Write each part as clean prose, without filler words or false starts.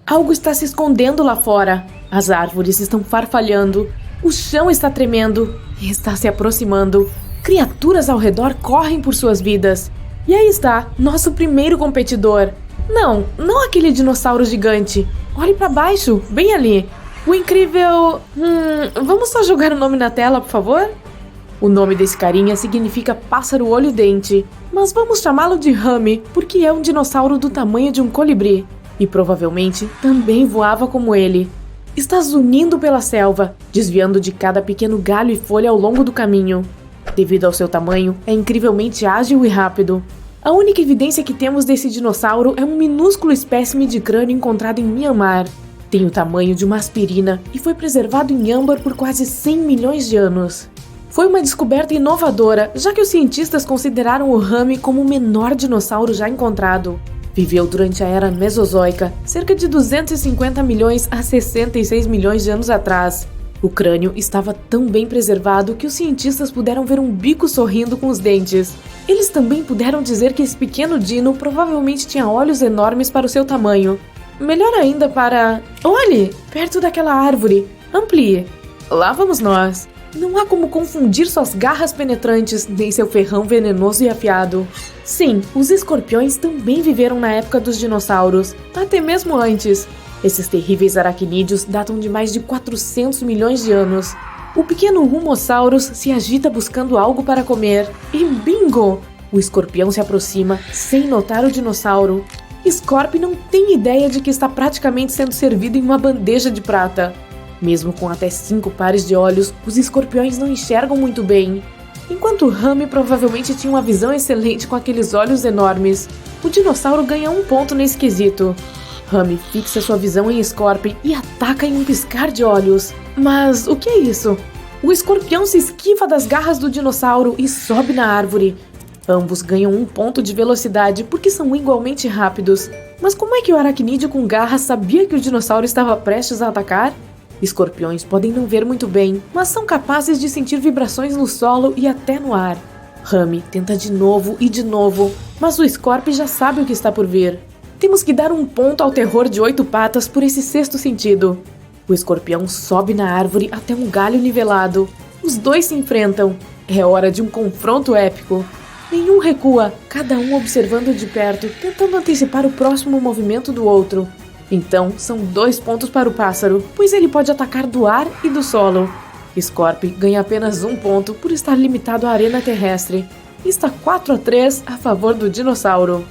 Algo está se escondendo lá fora. As árvores estão farfalhando. O chão está tremendo e está se aproximando. Criaturas ao redor correm por suas vidas. E aí está, nosso primeiro competidor. Não aquele dinossauro gigante. Olhe para baixo, bem ali. O incrível... vamos só jogar o nome na tela, por favor? O nome desse carinha significa pássaro olho-dente, mas vamos chamá-lo de Rami, porque é um dinossauro do tamanho de um colibri. E provavelmente também voava como ele. Está zunindo pela selva, desviando de cada pequeno galho e folha ao longo do caminho. Devido ao seu tamanho, é incrivelmente ágil e rápido. A única evidência que temos desse dinossauro é um minúsculo espécime de crânio encontrado em Myanmar. Tem o tamanho de uma aspirina e foi preservado em âmbar por quase 100 milhões de anos. Foi uma descoberta inovadora, já que os cientistas consideraram o Rami como o menor dinossauro já encontrado. Viveu durante a Era Mesozoica, cerca de 250 milhões a 66 milhões de anos atrás. O crânio estava tão bem preservado que os cientistas puderam ver um bico sorrindo com os dentes. Eles também puderam dizer que esse pequeno dino provavelmente tinha olhos enormes para o seu tamanho. Melhor ainda para... Olhe! Perto daquela árvore. Amplie. Lá vamos nós. Não há como confundir suas garras penetrantes, nem seu ferrão venenoso e afiado. Sim, os escorpiões também viveram na época dos dinossauros, até mesmo antes. Esses terríveis aracnídeos datam de mais de 400 milhões de anos. O pequeno Humosaurus se agita buscando algo para comer. E bingo! O escorpião se aproxima, sem notar o dinossauro. Scorp não tem ideia de que está praticamente sendo servido em uma bandeja de prata. Mesmo com até 5 pares de olhos, os escorpiões não enxergam muito bem. Enquanto Rami provavelmente tinha uma visão excelente com aqueles olhos enormes, o dinossauro ganha 1 ponto nesse quesito. Rami fixa sua visão em Scorp e ataca em um piscar de olhos. Mas o que é isso? O escorpião se esquiva das garras do dinossauro e sobe na árvore. Ambos ganham 1 ponto de velocidade porque são igualmente rápidos. Mas como é que o aracnídeo com garras sabia que o dinossauro estava prestes a atacar? Escorpiões podem não ver muito bem, mas são capazes de sentir vibrações no solo e até no ar. Rami tenta de novo e de novo, mas o Scorp já sabe o que está por vir. Temos que dar 1 ponto ao terror de 8 patas por esse sexto sentido. O escorpião sobe na árvore até um galho nivelado. Os dois se enfrentam. É hora de um confronto épico. Nenhum recua, cada um observando de perto, tentando antecipar o próximo movimento do outro. Então, são 2 pontos para o pássaro, pois ele pode atacar do ar e do solo. Scorp ganha apenas 1 ponto por estar limitado à arena terrestre. Está 4-3 a favor do dinossauro.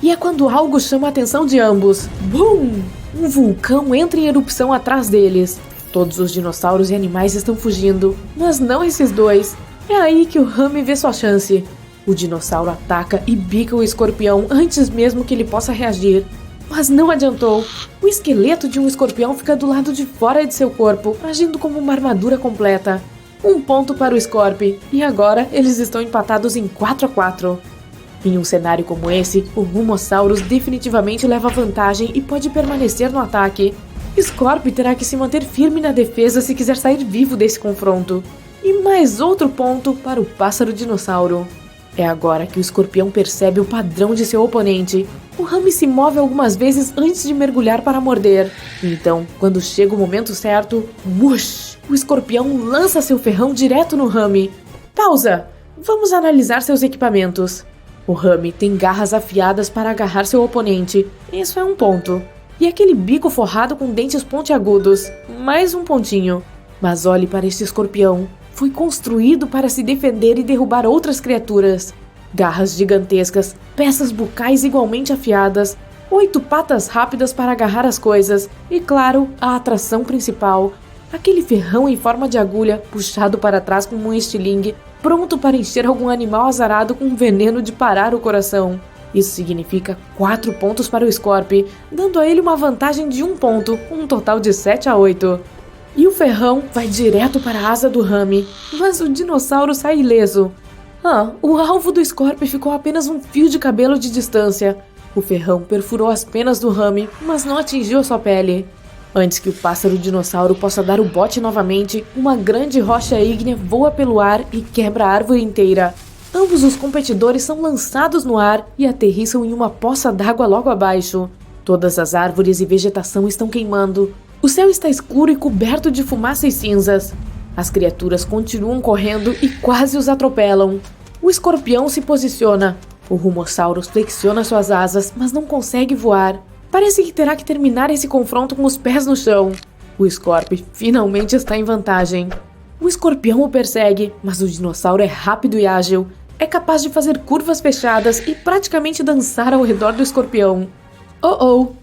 E é quando algo chama a atenção de ambos. Bum! Um vulcão entra em erupção atrás deles. Todos os dinossauros e animais estão fugindo, mas não esses dois. É aí que o Rami vê sua chance. O dinossauro ataca e bica o escorpião antes mesmo que ele possa reagir. Mas não adiantou. O esqueleto de um escorpião fica do lado de fora de seu corpo, agindo como uma armadura completa. 1 ponto para o Scorp, e agora eles estão empatados em 4-4. Em um cenário como esse, o Humosaurus definitivamente leva vantagem e pode permanecer no ataque. Scorp terá que se manter firme na defesa se quiser sair vivo desse confronto. E mais outro ponto para o pássaro dinossauro. É agora que o escorpião percebe o padrão de seu oponente. O Rami se move algumas vezes antes de mergulhar para morder. Então, quando chega o momento certo, whoosh, o escorpião lança seu ferrão direto no Rami. Pausa! Vamos analisar seus equipamentos. O Rami tem garras afiadas para agarrar seu oponente. Isso é 1 ponto. E aquele bico forrado com dentes pontiagudos. Mais 1 pontinho. Mas olhe para este escorpião. Foi construído para se defender e derrubar outras criaturas. Garras gigantescas, peças bucais igualmente afiadas, 8 patas rápidas para agarrar as coisas e, claro, a atração principal. Aquele ferrão em forma de agulha, puxado para trás como um estilingue, pronto para encher algum animal azarado com veneno de parar o coração. Isso significa 4 pontos para o Scorp, dando a ele uma vantagem de 1 ponto, um total de 7-8. E o ferrão vai direto para a asa do Rami, mas o dinossauro sai ileso. O alvo do Scorp ficou a apenas um fio de cabelo de distância. O ferrão perfurou as penas do Rami, mas não atingiu sua pele. Antes que o pássaro dinossauro possa dar o bote novamente, uma grande rocha ígnea voa pelo ar e quebra a árvore inteira. Ambos os competidores são lançados no ar e aterrissam em uma poça d'água logo abaixo. Todas as árvores e vegetação estão queimando. O céu está escuro e coberto de fumaça e cinzas. As criaturas continuam correndo e quase os atropelam. O escorpião se posiciona. O Rumosaurus flexiona suas asas, mas não consegue voar. Parece que terá que terminar esse confronto com os pés no chão. O Scorp finalmente está em vantagem. O escorpião o persegue, mas o dinossauro é rápido e ágil. É capaz de fazer curvas fechadas e praticamente dançar ao redor do escorpião.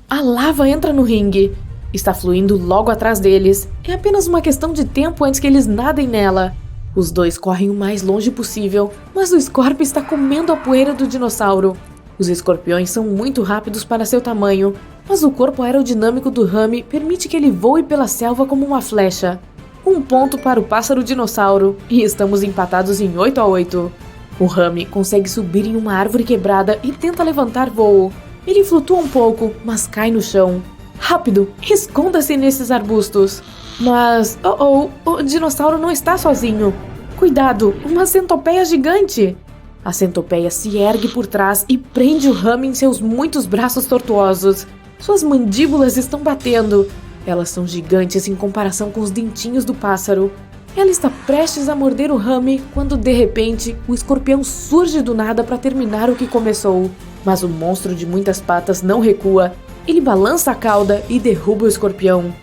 A lava entra no ringue. Está fluindo logo atrás deles. É apenas uma questão de tempo antes que eles nadem nela. Os dois correm o mais longe possível, mas o Scorp está comendo a poeira do dinossauro. Os escorpiões são muito rápidos para seu tamanho, mas o corpo aerodinâmico do Rami permite que ele voe pela selva como uma flecha. 1 ponto para o pássaro dinossauro, e estamos empatados em 8-8. O Rami consegue subir em uma árvore quebrada e tenta levantar voo. Ele flutua um pouco, mas cai no chão. Rápido, esconda-se nesses arbustos. Mas, o dinossauro não está sozinho. Cuidado, uma centopeia gigante! A centopeia se ergue por trás e prende o Rami em seus muitos braços tortuosos. Suas mandíbulas estão batendo. Elas são gigantes em comparação com os dentinhos do pássaro. Ela está prestes a morder o Rami quando, de repente, o escorpião surge do nada para terminar o que começou. Mas o monstro de muitas patas não recua. Ele balança a cauda e derruba o escorpião.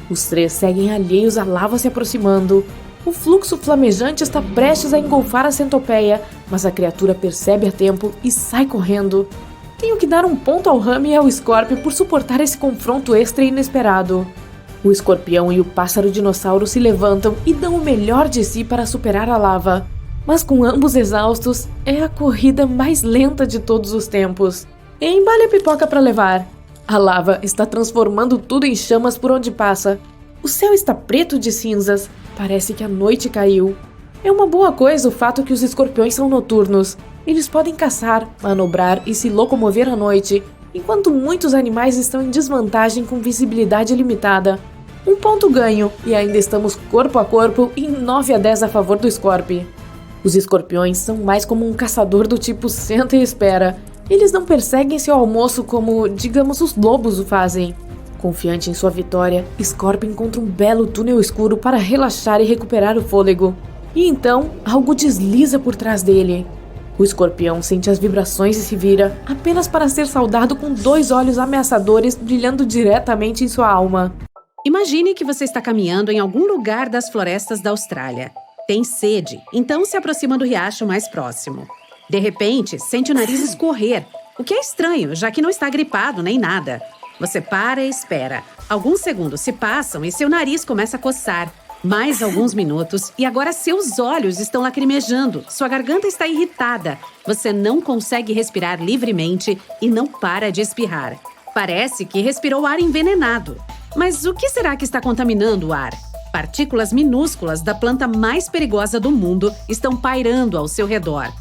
Os 3 seguem alheios à lava se aproximando. O fluxo flamejante está prestes a engolfar a centopeia, mas a criatura percebe a tempo e sai correndo. Tenho que dar 1 ponto ao Rami e ao Scorp por suportar esse confronto extra e inesperado. O escorpião e o pássaro dinossauro se levantam e dão o melhor de si para superar a lava. Mas com ambos exaustos, é a corrida mais lenta de todos os tempos. Embale a pipoca para levar. A lava está transformando tudo em chamas por onde passa. O céu está preto de cinzas. Parece que a noite caiu. É uma boa coisa o fato que os escorpiões são noturnos. Eles podem caçar, manobrar e se locomover à noite, enquanto muitos animais estão em desvantagem com visibilidade limitada. 1 ponto ganho, e ainda estamos corpo a corpo em 9-10 a favor do Scorp. Os escorpiões são mais como um caçador do tipo senta e espera. Eles não perseguem seu almoço como, digamos, os lobos o fazem. Confiante em sua vitória, Scorp encontra um belo túnel escuro para relaxar e recuperar o fôlego. E então, algo desliza por trás dele. O escorpião sente as vibrações e se vira, apenas para ser saudado com 2 olhos ameaçadores brilhando diretamente em sua alma. Imagine que você está caminhando em algum lugar das florestas da Austrália. Tem sede, então se aproxima do riacho mais próximo. De repente, sente o nariz escorrer, o que é estranho, já que não está gripado nem nada. Você para e espera. Alguns segundos se passam e seu nariz começa a coçar. Mais alguns minutos e agora seus olhos estão lacrimejando. Sua garganta está irritada. Você não consegue respirar livremente e não para de espirrar. Parece que respirou ar envenenado. Mas o que será que está contaminando o ar? Partículas minúsculas da planta mais perigosa do mundo estão pairando ao seu redor.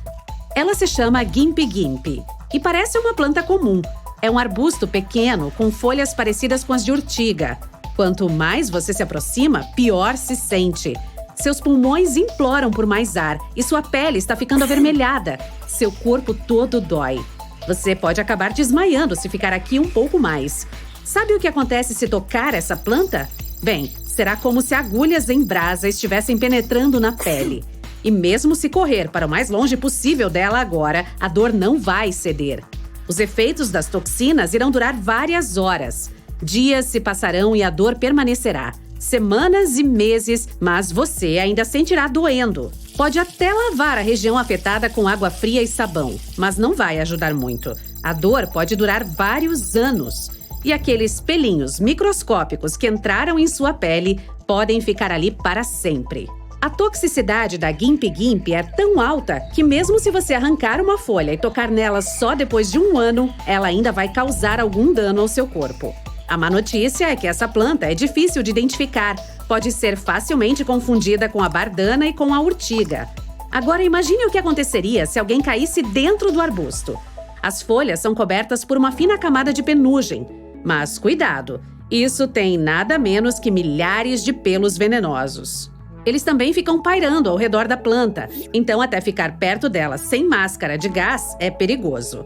Ela se chama Gimpy Gimpy e parece uma planta comum. É um arbusto pequeno com folhas parecidas com as de urtiga. Quanto mais você se aproxima, pior se sente. Seus pulmões imploram por mais ar e sua pele está ficando avermelhada. Seu corpo todo dói. Você pode acabar desmaiando se ficar aqui um pouco mais. Sabe o que acontece se tocar essa planta? Bem, será como se agulhas em brasa estivessem penetrando na pele. E mesmo se correr para o mais longe possível dela agora, a dor não vai ceder. Os efeitos das toxinas irão durar várias horas. Dias se passarão e a dor permanecerá. Semanas e meses, mas você ainda sentirá doendo. Pode até lavar a região afetada com água fria e sabão, mas não vai ajudar muito. A dor pode durar vários anos. E aqueles pelinhos microscópicos que entraram em sua pele podem ficar ali para sempre. A toxicidade da Gimpy Gimpy é tão alta que mesmo se você arrancar uma folha e tocar nela só depois de 1 ano, ela ainda vai causar algum dano ao seu corpo. A má notícia é que essa planta é difícil de identificar, pode ser facilmente confundida com a bardana e com a urtiga. Agora imagine o que aconteceria se alguém caísse dentro do arbusto. As folhas são cobertas por uma fina camada de penugem. Mas cuidado, isso tem nada menos que milhares de pelos venenosos. Eles também ficam pairando ao redor da planta, então até ficar perto dela sem máscara de gás é perigoso.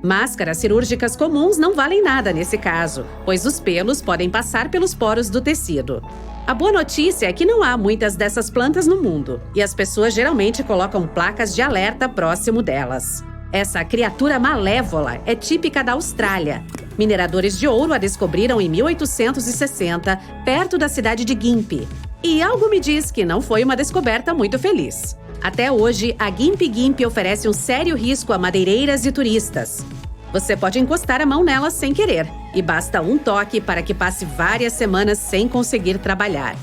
Máscaras cirúrgicas comuns não valem nada nesse caso, pois os pelos podem passar pelos poros do tecido. A boa notícia é que não há muitas dessas plantas no mundo, e as pessoas geralmente colocam placas de alerta próximo delas. Essa criatura malévola é típica da Austrália. Mineradores de ouro a descobriram em 1860, perto da cidade de Gympie. E algo me diz que não foi uma descoberta muito feliz. Até hoje, a Gympie Gympie oferece um sério risco a madeireiras e turistas. Você pode encostar a mão nela sem querer, e basta um toque para que passe várias semanas sem conseguir trabalhar.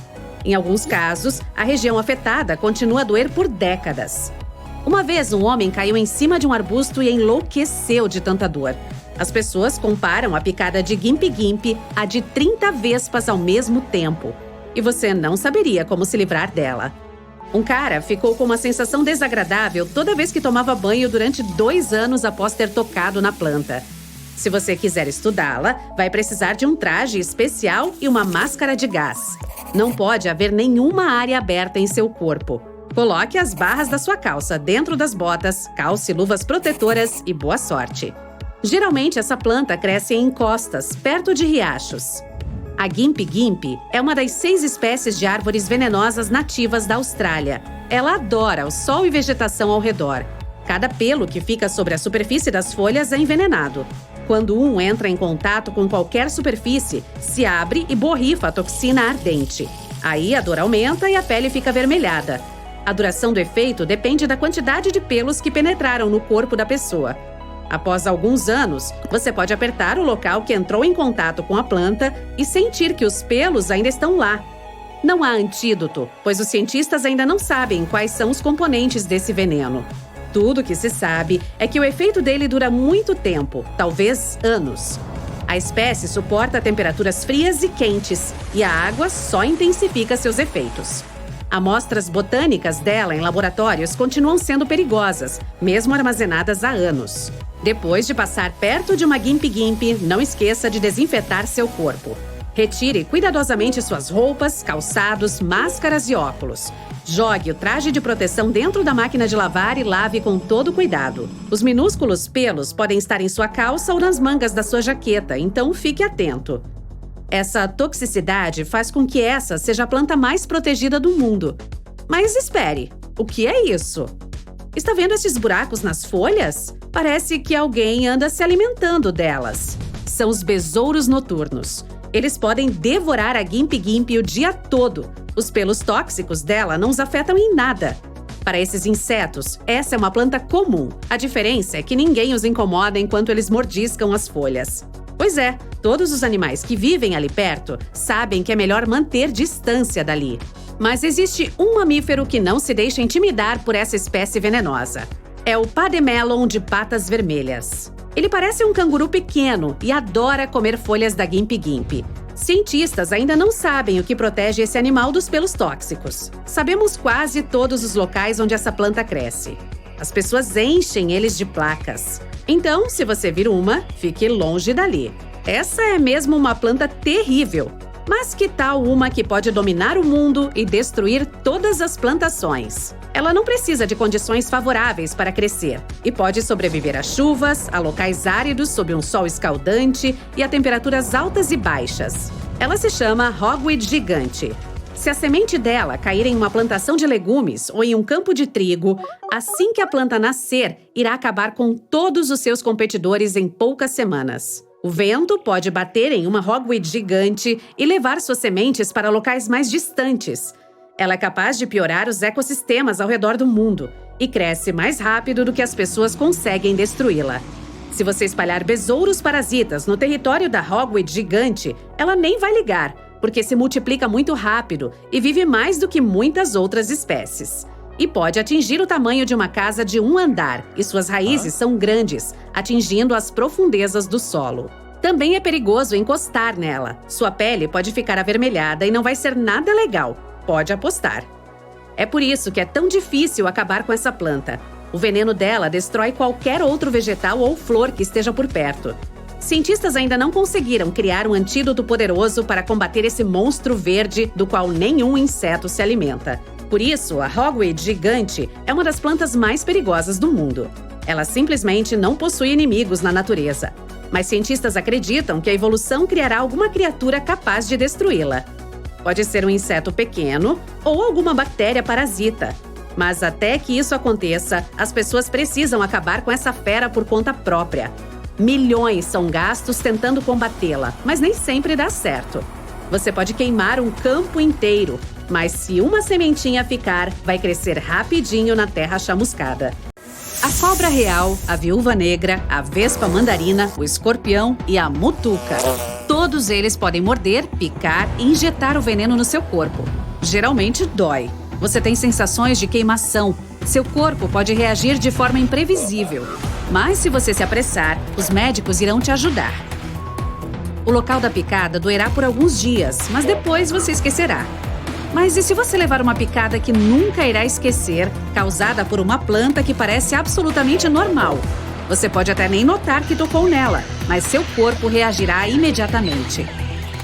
Em alguns casos, a região afetada continua a doer por décadas. Uma vez, um homem caiu em cima de um arbusto e enlouqueceu de tanta dor. As pessoas comparam a picada de Gympie Gympie a de 30 vespas ao mesmo tempo. E você não saberia como se livrar dela. Um cara ficou com uma sensação desagradável toda vez que tomava banho durante 2 anos após ter tocado na planta. Se você quiser estudá-la, vai precisar de um traje especial e uma máscara de gás. Não pode haver nenhuma área aberta em seu corpo. Coloque as barras da sua calça dentro das botas, calce luvas protetoras e boa sorte. Geralmente, essa planta cresce em encostas, perto de riachos. A Gympie Gympie é uma das 6 espécies de árvores venenosas nativas da Austrália. Ela adora o sol e vegetação ao redor. Cada pelo que fica sobre a superfície das folhas é envenenado. Quando um entra em contato com qualquer superfície, se abre e borrifa a toxina ardente. Aí a dor aumenta e a pele fica avermelhada. A duração do efeito depende da quantidade de pelos que penetraram no corpo da pessoa. Após alguns anos, você pode apertar o local que entrou em contato com a planta e sentir que os pelos ainda estão lá. Não há antídoto, pois os cientistas ainda não sabem quais são os componentes desse veneno. Tudo que se sabe é que o efeito dele dura muito tempo, talvez anos. A espécie suporta temperaturas frias e quentes, e a água só intensifica seus efeitos. Amostras botânicas dela em laboratórios continuam sendo perigosas, mesmo armazenadas há anos. Depois de passar perto de uma Gympie Gympie, não esqueça de desinfetar seu corpo. Retire cuidadosamente suas roupas, calçados, máscaras e óculos. Jogue o traje de proteção dentro da máquina de lavar e lave com todo cuidado. Os minúsculos pelos podem estar em sua calça ou nas mangas da sua jaqueta, então fique atento. Essa toxicidade faz com que essa seja a planta mais protegida do mundo. Mas espere, o que é isso? Está vendo esses buracos nas folhas? Parece que alguém anda se alimentando delas. São os besouros noturnos. Eles podem devorar a Gympie Gympie o dia todo. Os pelos tóxicos dela não os afetam em nada. Para esses insetos, essa é uma planta comum. A diferença é que ninguém os incomoda enquanto eles mordiscam as folhas. Pois é, todos os animais que vivem ali perto sabem que é melhor manter distância dali. Mas existe um mamífero que não se deixa intimidar por essa espécie venenosa. É o pademelon de patas vermelhas. Ele parece um canguru pequeno e adora comer folhas da Gympie Gympie. Cientistas ainda não sabem o que protege esse animal dos pelos tóxicos. Sabemos quase todos os locais onde essa planta cresce. As pessoas enchem eles de placas. Então, se você vir uma, fique longe dali. Essa é mesmo uma planta terrível. Mas que tal uma que pode dominar o mundo e destruir todas as plantações? Ela não precisa de condições favoráveis para crescer e pode sobreviver a chuvas, a locais áridos sob um sol escaldante e a temperaturas altas e baixas. Ela se chama hogweed gigante. Se a semente dela cair em uma plantação de legumes ou em um campo de trigo, assim que a planta nascer, irá acabar com todos os seus competidores em poucas semanas. O vento pode bater em uma hogweed gigante e levar suas sementes para locais mais distantes. Ela é capaz de piorar os ecossistemas ao redor do mundo e cresce mais rápido do que as pessoas conseguem destruí-la. Se você espalhar besouros parasitas no território da hogweed gigante, ela nem vai ligar, porque se multiplica muito rápido e vive mais do que muitas outras espécies. E pode atingir o tamanho de uma casa de 1 andar, e suas raízes são grandes, atingindo as profundezas do solo. Também é perigoso encostar nela. Sua pele pode ficar avermelhada e não vai ser nada legal. Pode apostar. É por isso que é tão difícil acabar com essa planta. O veneno dela destrói qualquer outro vegetal ou flor que esteja por perto. Cientistas ainda não conseguiram criar um antídoto poderoso para combater esse monstro verde do qual nenhum inseto se alimenta. Por isso, a hogweed gigante é uma das plantas mais perigosas do mundo. Ela simplesmente não possui inimigos na natureza. Mas cientistas acreditam que a evolução criará alguma criatura capaz de destruí-la. Pode ser um inseto pequeno ou alguma bactéria parasita. Mas até que isso aconteça, as pessoas precisam acabar com essa fera por conta própria. Milhões são gastos tentando combatê-la, mas nem sempre dá certo. Você pode queimar um campo inteiro, mas se uma sementinha ficar, vai crescer rapidinho na terra chamuscada. A cobra real, a viúva negra, a vespa mandarina, o escorpião e a mutuca. Todos eles podem morder, picar e injetar o veneno no seu corpo. Geralmente dói. Você tem sensações de queimação. Seu corpo pode reagir de forma imprevisível. Mas se você se apressar, os médicos irão te ajudar. O local da picada doerá por alguns dias, mas depois você esquecerá. Mas e se você levar uma picada que nunca irá esquecer, causada por uma planta que parece absolutamente normal? Você pode até nem notar que tocou nela, mas seu corpo reagirá imediatamente.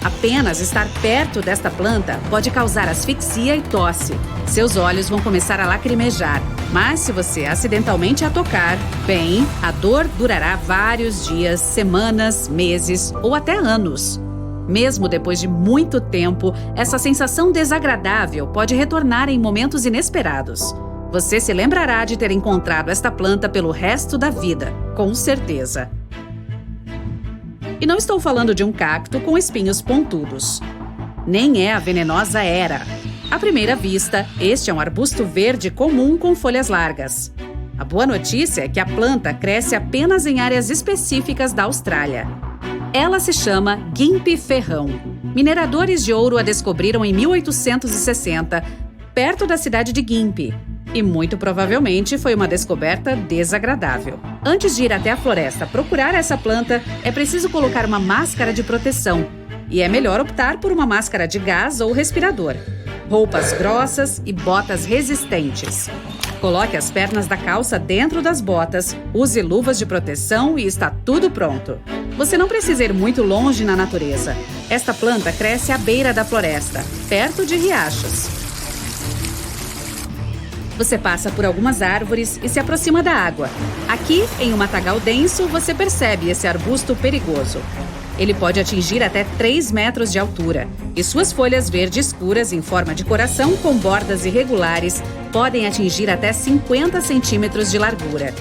Apenas estar perto desta planta pode causar asfixia e tosse. Seus olhos vão começar a lacrimejar. Mas se você acidentalmente a tocar, bem, a dor durará vários dias, semanas, meses ou até anos. Mesmo depois de muito tempo, essa sensação desagradável pode retornar em momentos inesperados. Você se lembrará de ter encontrado esta planta pelo resto da vida, com certeza. E não estou falando de um cacto com espinhos pontudos. Nem é a venenosa era. À primeira vista, este é um arbusto verde comum com folhas largas. A boa notícia é que a planta cresce apenas em áreas específicas da Austrália. Ela se chama guimpe-ferrão. Mineradores de ouro a descobriram em 1860, perto da cidade de Gympie. E muito provavelmente foi uma descoberta desagradável. Antes de ir até a floresta procurar essa planta, é preciso colocar uma máscara de proteção. E é melhor optar por uma máscara de gás ou respirador. Roupas grossas e botas resistentes. Coloque as pernas da calça dentro das botas, use luvas de proteção e está tudo pronto. Você não precisa ir muito longe na natureza. Esta planta cresce à beira da floresta, perto de riachos. Você passa por algumas árvores e se aproxima da água. Aqui, em um matagal denso, você percebe esse arbusto perigoso. Ele pode atingir até 3 metros de altura, e suas folhas verde escuras em forma de coração com bordas irregulares podem atingir até 50 centímetros de largura.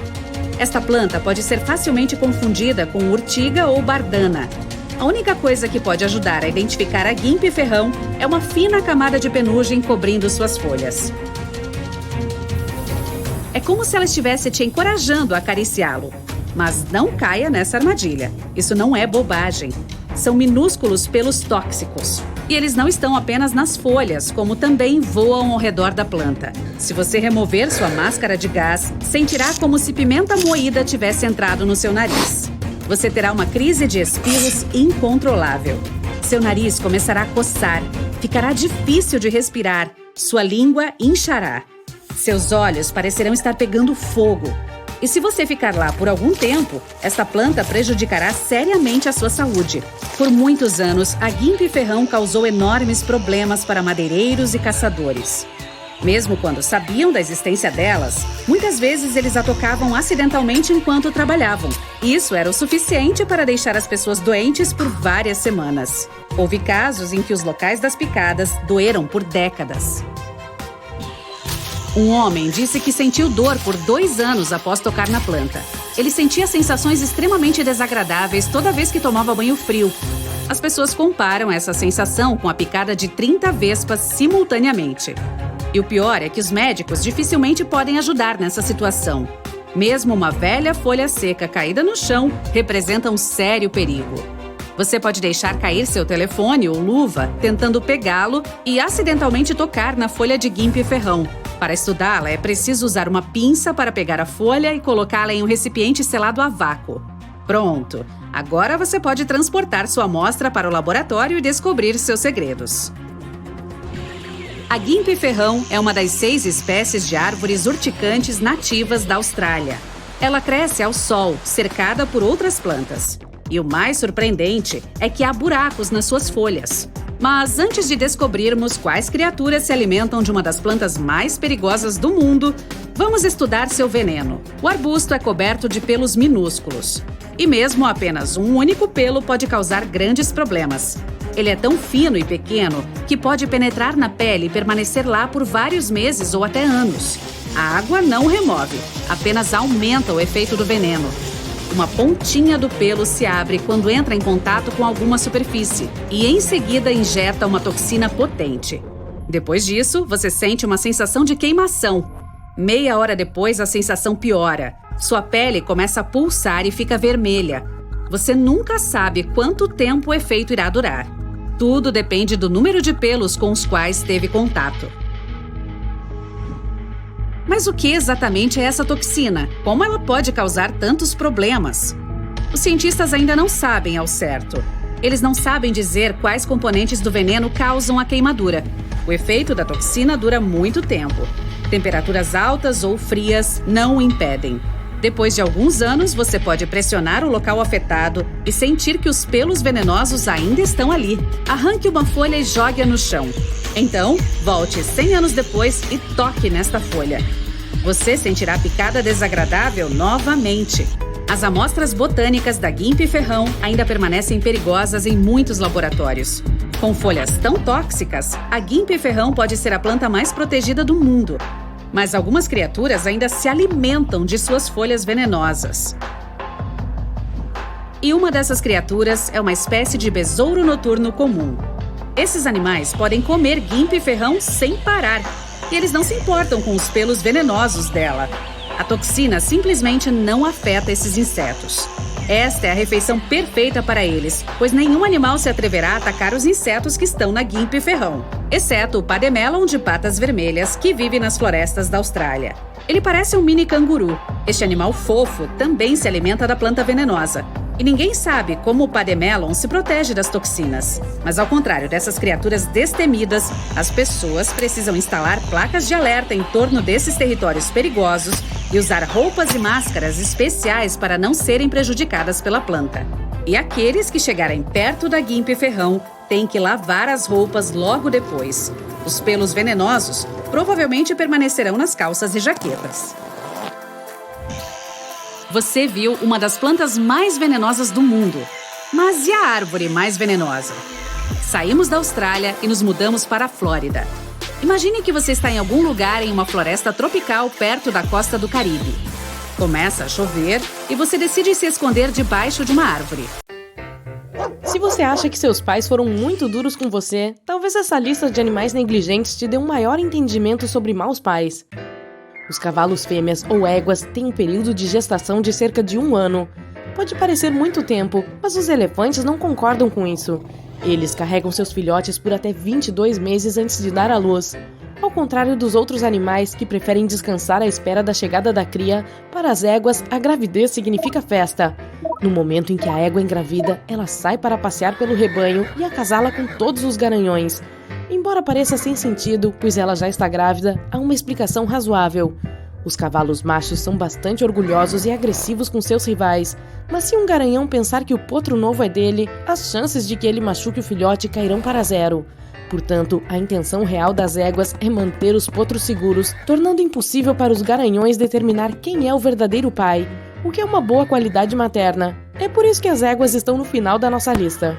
Esta planta pode ser facilmente confundida com urtiga ou bardana. A única coisa que pode ajudar a identificar a guimpe-ferrão é uma fina camada de penugem cobrindo suas folhas. É como se ela estivesse te encorajando a acariciá-lo. Mas não caia nessa armadilha. Isso não é bobagem. São minúsculos pelos tóxicos. E eles não estão apenas nas folhas, como também voam ao redor da planta. Se você remover sua máscara de gás, sentirá como se pimenta moída tivesse entrado no seu nariz. Você terá uma crise de espirros incontrolável. Seu nariz começará a coçar, ficará difícil de respirar, sua língua inchará. Seus olhos parecerão estar pegando fogo. E se você ficar lá por algum tempo, esta planta prejudicará seriamente a sua saúde. Por muitos anos, a guimpe-ferrão causou enormes problemas para madeireiros e caçadores. Mesmo quando sabiam da existência delas, muitas vezes eles a tocavam acidentalmente enquanto trabalhavam. E isso era o suficiente para deixar as pessoas doentes por várias semanas. Houve casos em que os locais das picadas doeram por décadas. Um homem disse que sentiu dor por 2 anos após tocar na planta. Ele sentia sensações extremamente desagradáveis toda vez que tomava banho frio. As pessoas comparam essa sensação com a picada de 30 vespas simultaneamente. E o pior é que os médicos dificilmente podem ajudar nessa situação. Mesmo uma velha folha seca caída no chão representa um sério perigo. Você pode deixar cair seu telefone ou luva tentando pegá-lo e acidentalmente tocar na folha de guimpe-ferrão. Para estudá-la, é preciso usar uma pinça para pegar a folha e colocá-la em um recipiente selado a vácuo. Pronto! Agora você pode transportar sua amostra para o laboratório e descobrir seus segredos. A guimpe-ferrão é uma das 6 espécies de árvores urticantes nativas da Austrália. Ela cresce ao sol, cercada por outras plantas. E o mais surpreendente é que há buracos nas suas folhas. Mas antes de descobrirmos quais criaturas se alimentam de uma das plantas mais perigosas do mundo, vamos estudar seu veneno. O arbusto é coberto de pelos minúsculos. E mesmo apenas um único pelo pode causar grandes problemas. Ele é tão fino e pequeno que pode penetrar na pele e permanecer lá por vários meses ou até anos. A água não o remove, apenas aumenta o efeito do veneno. Uma pontinha do pelo se abre quando entra em contato com alguma superfície e, em seguida, injeta uma toxina potente. Depois disso, você sente uma sensação de queimação. Meia hora depois, a sensação piora. Sua pele começa a pulsar e fica vermelha. Você nunca sabe quanto tempo o efeito irá durar. Tudo depende do número de pelos com os quais teve contato. Mas o que exatamente é essa toxina? Como ela pode causar tantos problemas? Os cientistas ainda não sabem ao certo. Eles não sabem dizer quais componentes do veneno causam a queimadura. O efeito da toxina dura muito tempo. Temperaturas altas ou frias não o impedem. Depois de alguns anos, você pode pressionar o local afetado e sentir que os pelos venenosos ainda estão ali. Arranque uma folha e jogue-a no chão. Então, volte 100 anos depois e toque nesta folha. Você sentirá a picada desagradável novamente. As amostras botânicas da guimpe-ferrão ainda permanecem perigosas em muitos laboratórios. Com folhas tão tóxicas, a guimpe-ferrão pode ser a planta mais protegida do mundo. Mas algumas criaturas ainda se alimentam de suas folhas venenosas. E uma dessas criaturas é uma espécie de besouro noturno comum. Esses animais podem comer guimpe-ferrão sem parar, e eles não se importam com os pelos venenosos dela. A toxina simplesmente não afeta esses insetos. Esta é a refeição perfeita para eles, pois nenhum animal se atreverá a atacar os insetos que estão na guimpe-ferrão, exceto o pademelon de patas vermelhas, que vive nas florestas da Austrália. Ele parece um mini canguru. Este animal fofo também se alimenta da planta venenosa. E ninguém sabe como o pademelon se protege das toxinas. Mas ao contrário dessas criaturas destemidas, as pessoas precisam instalar placas de alerta em torno desses territórios perigosos e usar roupas e máscaras especiais para não serem prejudicadas pela planta. E aqueles que chegarem perto da guimpe-ferrão têm que lavar as roupas logo depois. Os pelos venenosos provavelmente permanecerão nas calças e jaquetas. Você viu uma das plantas mais venenosas do mundo. Mas e a árvore mais venenosa? Saímos da Austrália e nos mudamos para a Flórida. Imagine que você está em algum lugar em uma floresta tropical perto da costa do Caribe. Começa a chover e você decide se esconder debaixo de uma árvore. Se você acha que seus pais foram muito duros com você, talvez essa lista de animais negligentes te dê um maior entendimento sobre maus pais. Os cavalos fêmeas ou éguas têm um período de gestação de cerca de 1 ano. Pode parecer muito tempo, mas os elefantes não concordam com isso. Eles carregam seus filhotes por até 22 meses antes de dar à luz. Ao contrário dos outros animais que preferem descansar à espera da chegada da cria, para as éguas, a gravidez significa festa. No momento em que a égua engravida, ela sai para passear pelo rebanho e acasala com todos os garanhões. Embora pareça sem sentido, pois ela já está grávida, há uma explicação razoável. Os cavalos machos são bastante orgulhosos e agressivos com seus rivais, mas se um garanhão pensar que o potro novo é dele, as chances de que ele machuque o filhote cairão para 0. Portanto, a intenção real das éguas é manter os potros seguros, tornando impossível para os garanhões determinar quem é o verdadeiro pai, o que é uma boa qualidade materna. É por isso que as éguas estão no final da nossa lista.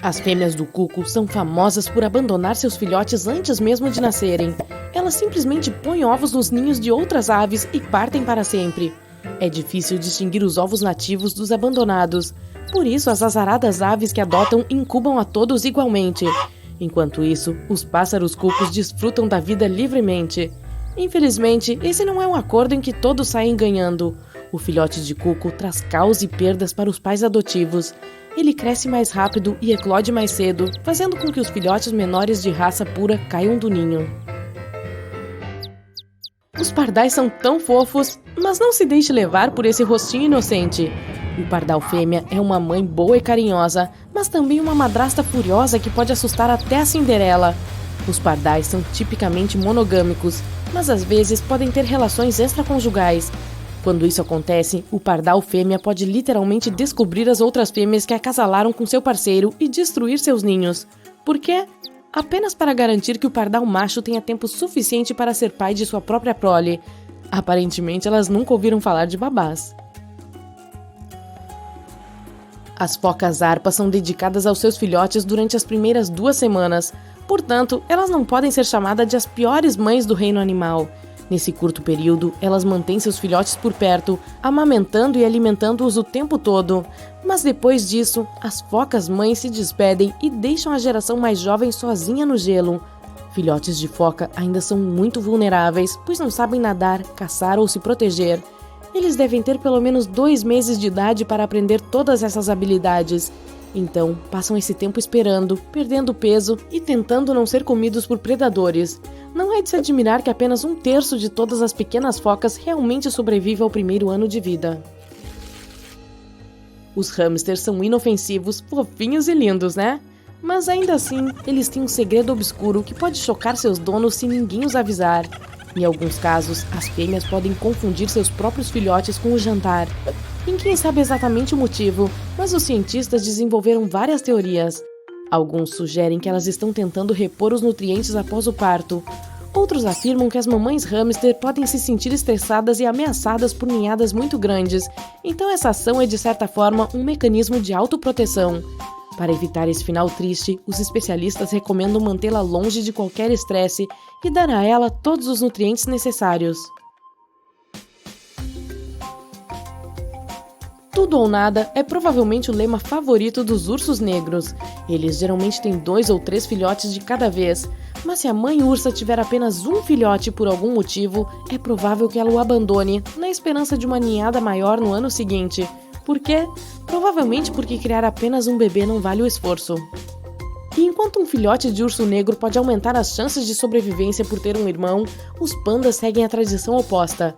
As fêmeas do cuco são famosas por abandonar seus filhotes antes mesmo de nascerem. Elas simplesmente põem ovos nos ninhos de outras aves e partem para sempre. É difícil distinguir os ovos nativos dos abandonados. Por isso, as azaradas aves que adotam incubam a todos igualmente. Enquanto isso, os pássaros cucos desfrutam da vida livremente. Infelizmente, esse não é um acordo em que todos saem ganhando. O filhote de cuco traz caos e perdas para os pais adotivos. Ele cresce mais rápido e eclode mais cedo, fazendo com que os filhotes menores de raça pura caiam do ninho. Os pardais são tão fofos, mas não se deixe levar por esse rostinho inocente. O pardal fêmea é uma mãe boa e carinhosa, mas também uma madrasta furiosa que pode assustar até a Cinderela. Os pardais são tipicamente monogâmicos, mas às vezes podem ter relações extraconjugais. Quando isso acontece, o pardal fêmea pode literalmente descobrir as outras fêmeas que acasalaram com seu parceiro e destruir seus ninhos. Por quê? Apenas para garantir que o pardal macho tenha tempo suficiente para ser pai de sua própria prole. Aparentemente, elas nunca ouviram falar de babás. As focas arpas são dedicadas aos seus filhotes durante as primeiras 2 semanas. Portanto, elas não podem ser chamadas de as piores mães do reino animal. Nesse curto período, elas mantêm seus filhotes por perto, amamentando e alimentando-os o tempo todo. Mas depois disso, as focas mães se despedem e deixam a geração mais jovem sozinha no gelo. Filhotes de foca ainda são muito vulneráveis, pois não sabem nadar, caçar ou se proteger. Eles devem ter pelo menos 2 meses de idade para aprender todas essas habilidades. Então, passam esse tempo esperando, perdendo peso e tentando não ser comidos por predadores. Não é de se admirar que apenas 1/3 de todas as pequenas focas realmente sobrevive ao primeiro ano de vida. Os hamsters são inofensivos, fofinhos e lindos, né? Mas ainda assim, eles têm um segredo obscuro que pode chocar seus donos se ninguém os avisar. Em alguns casos, as fêmeas podem confundir seus próprios filhotes com o jantar. Ninguém sabe exatamente o motivo, mas os cientistas desenvolveram várias teorias. Alguns sugerem que elas estão tentando repor os nutrientes após o parto. Outros afirmam que as mamães hamster podem se sentir estressadas e ameaçadas por ninhadas muito grandes, então essa ação é de certa forma um mecanismo de autoproteção. Para evitar esse final triste, os especialistas recomendam mantê-la longe de qualquer estresse e dar a ela todos os nutrientes necessários. Tudo ou nada é provavelmente o lema favorito dos ursos negros. Eles geralmente têm 2 ou 3 filhotes de cada vez, mas se a mãe ursa tiver apenas um filhote por algum motivo, é provável que ela o abandone, na esperança de uma ninhada maior no ano seguinte. Por quê? Provavelmente porque criar apenas um bebê não vale o esforço. E enquanto um filhote de urso negro pode aumentar as chances de sobrevivência por ter um irmão, os pandas seguem a tradição oposta.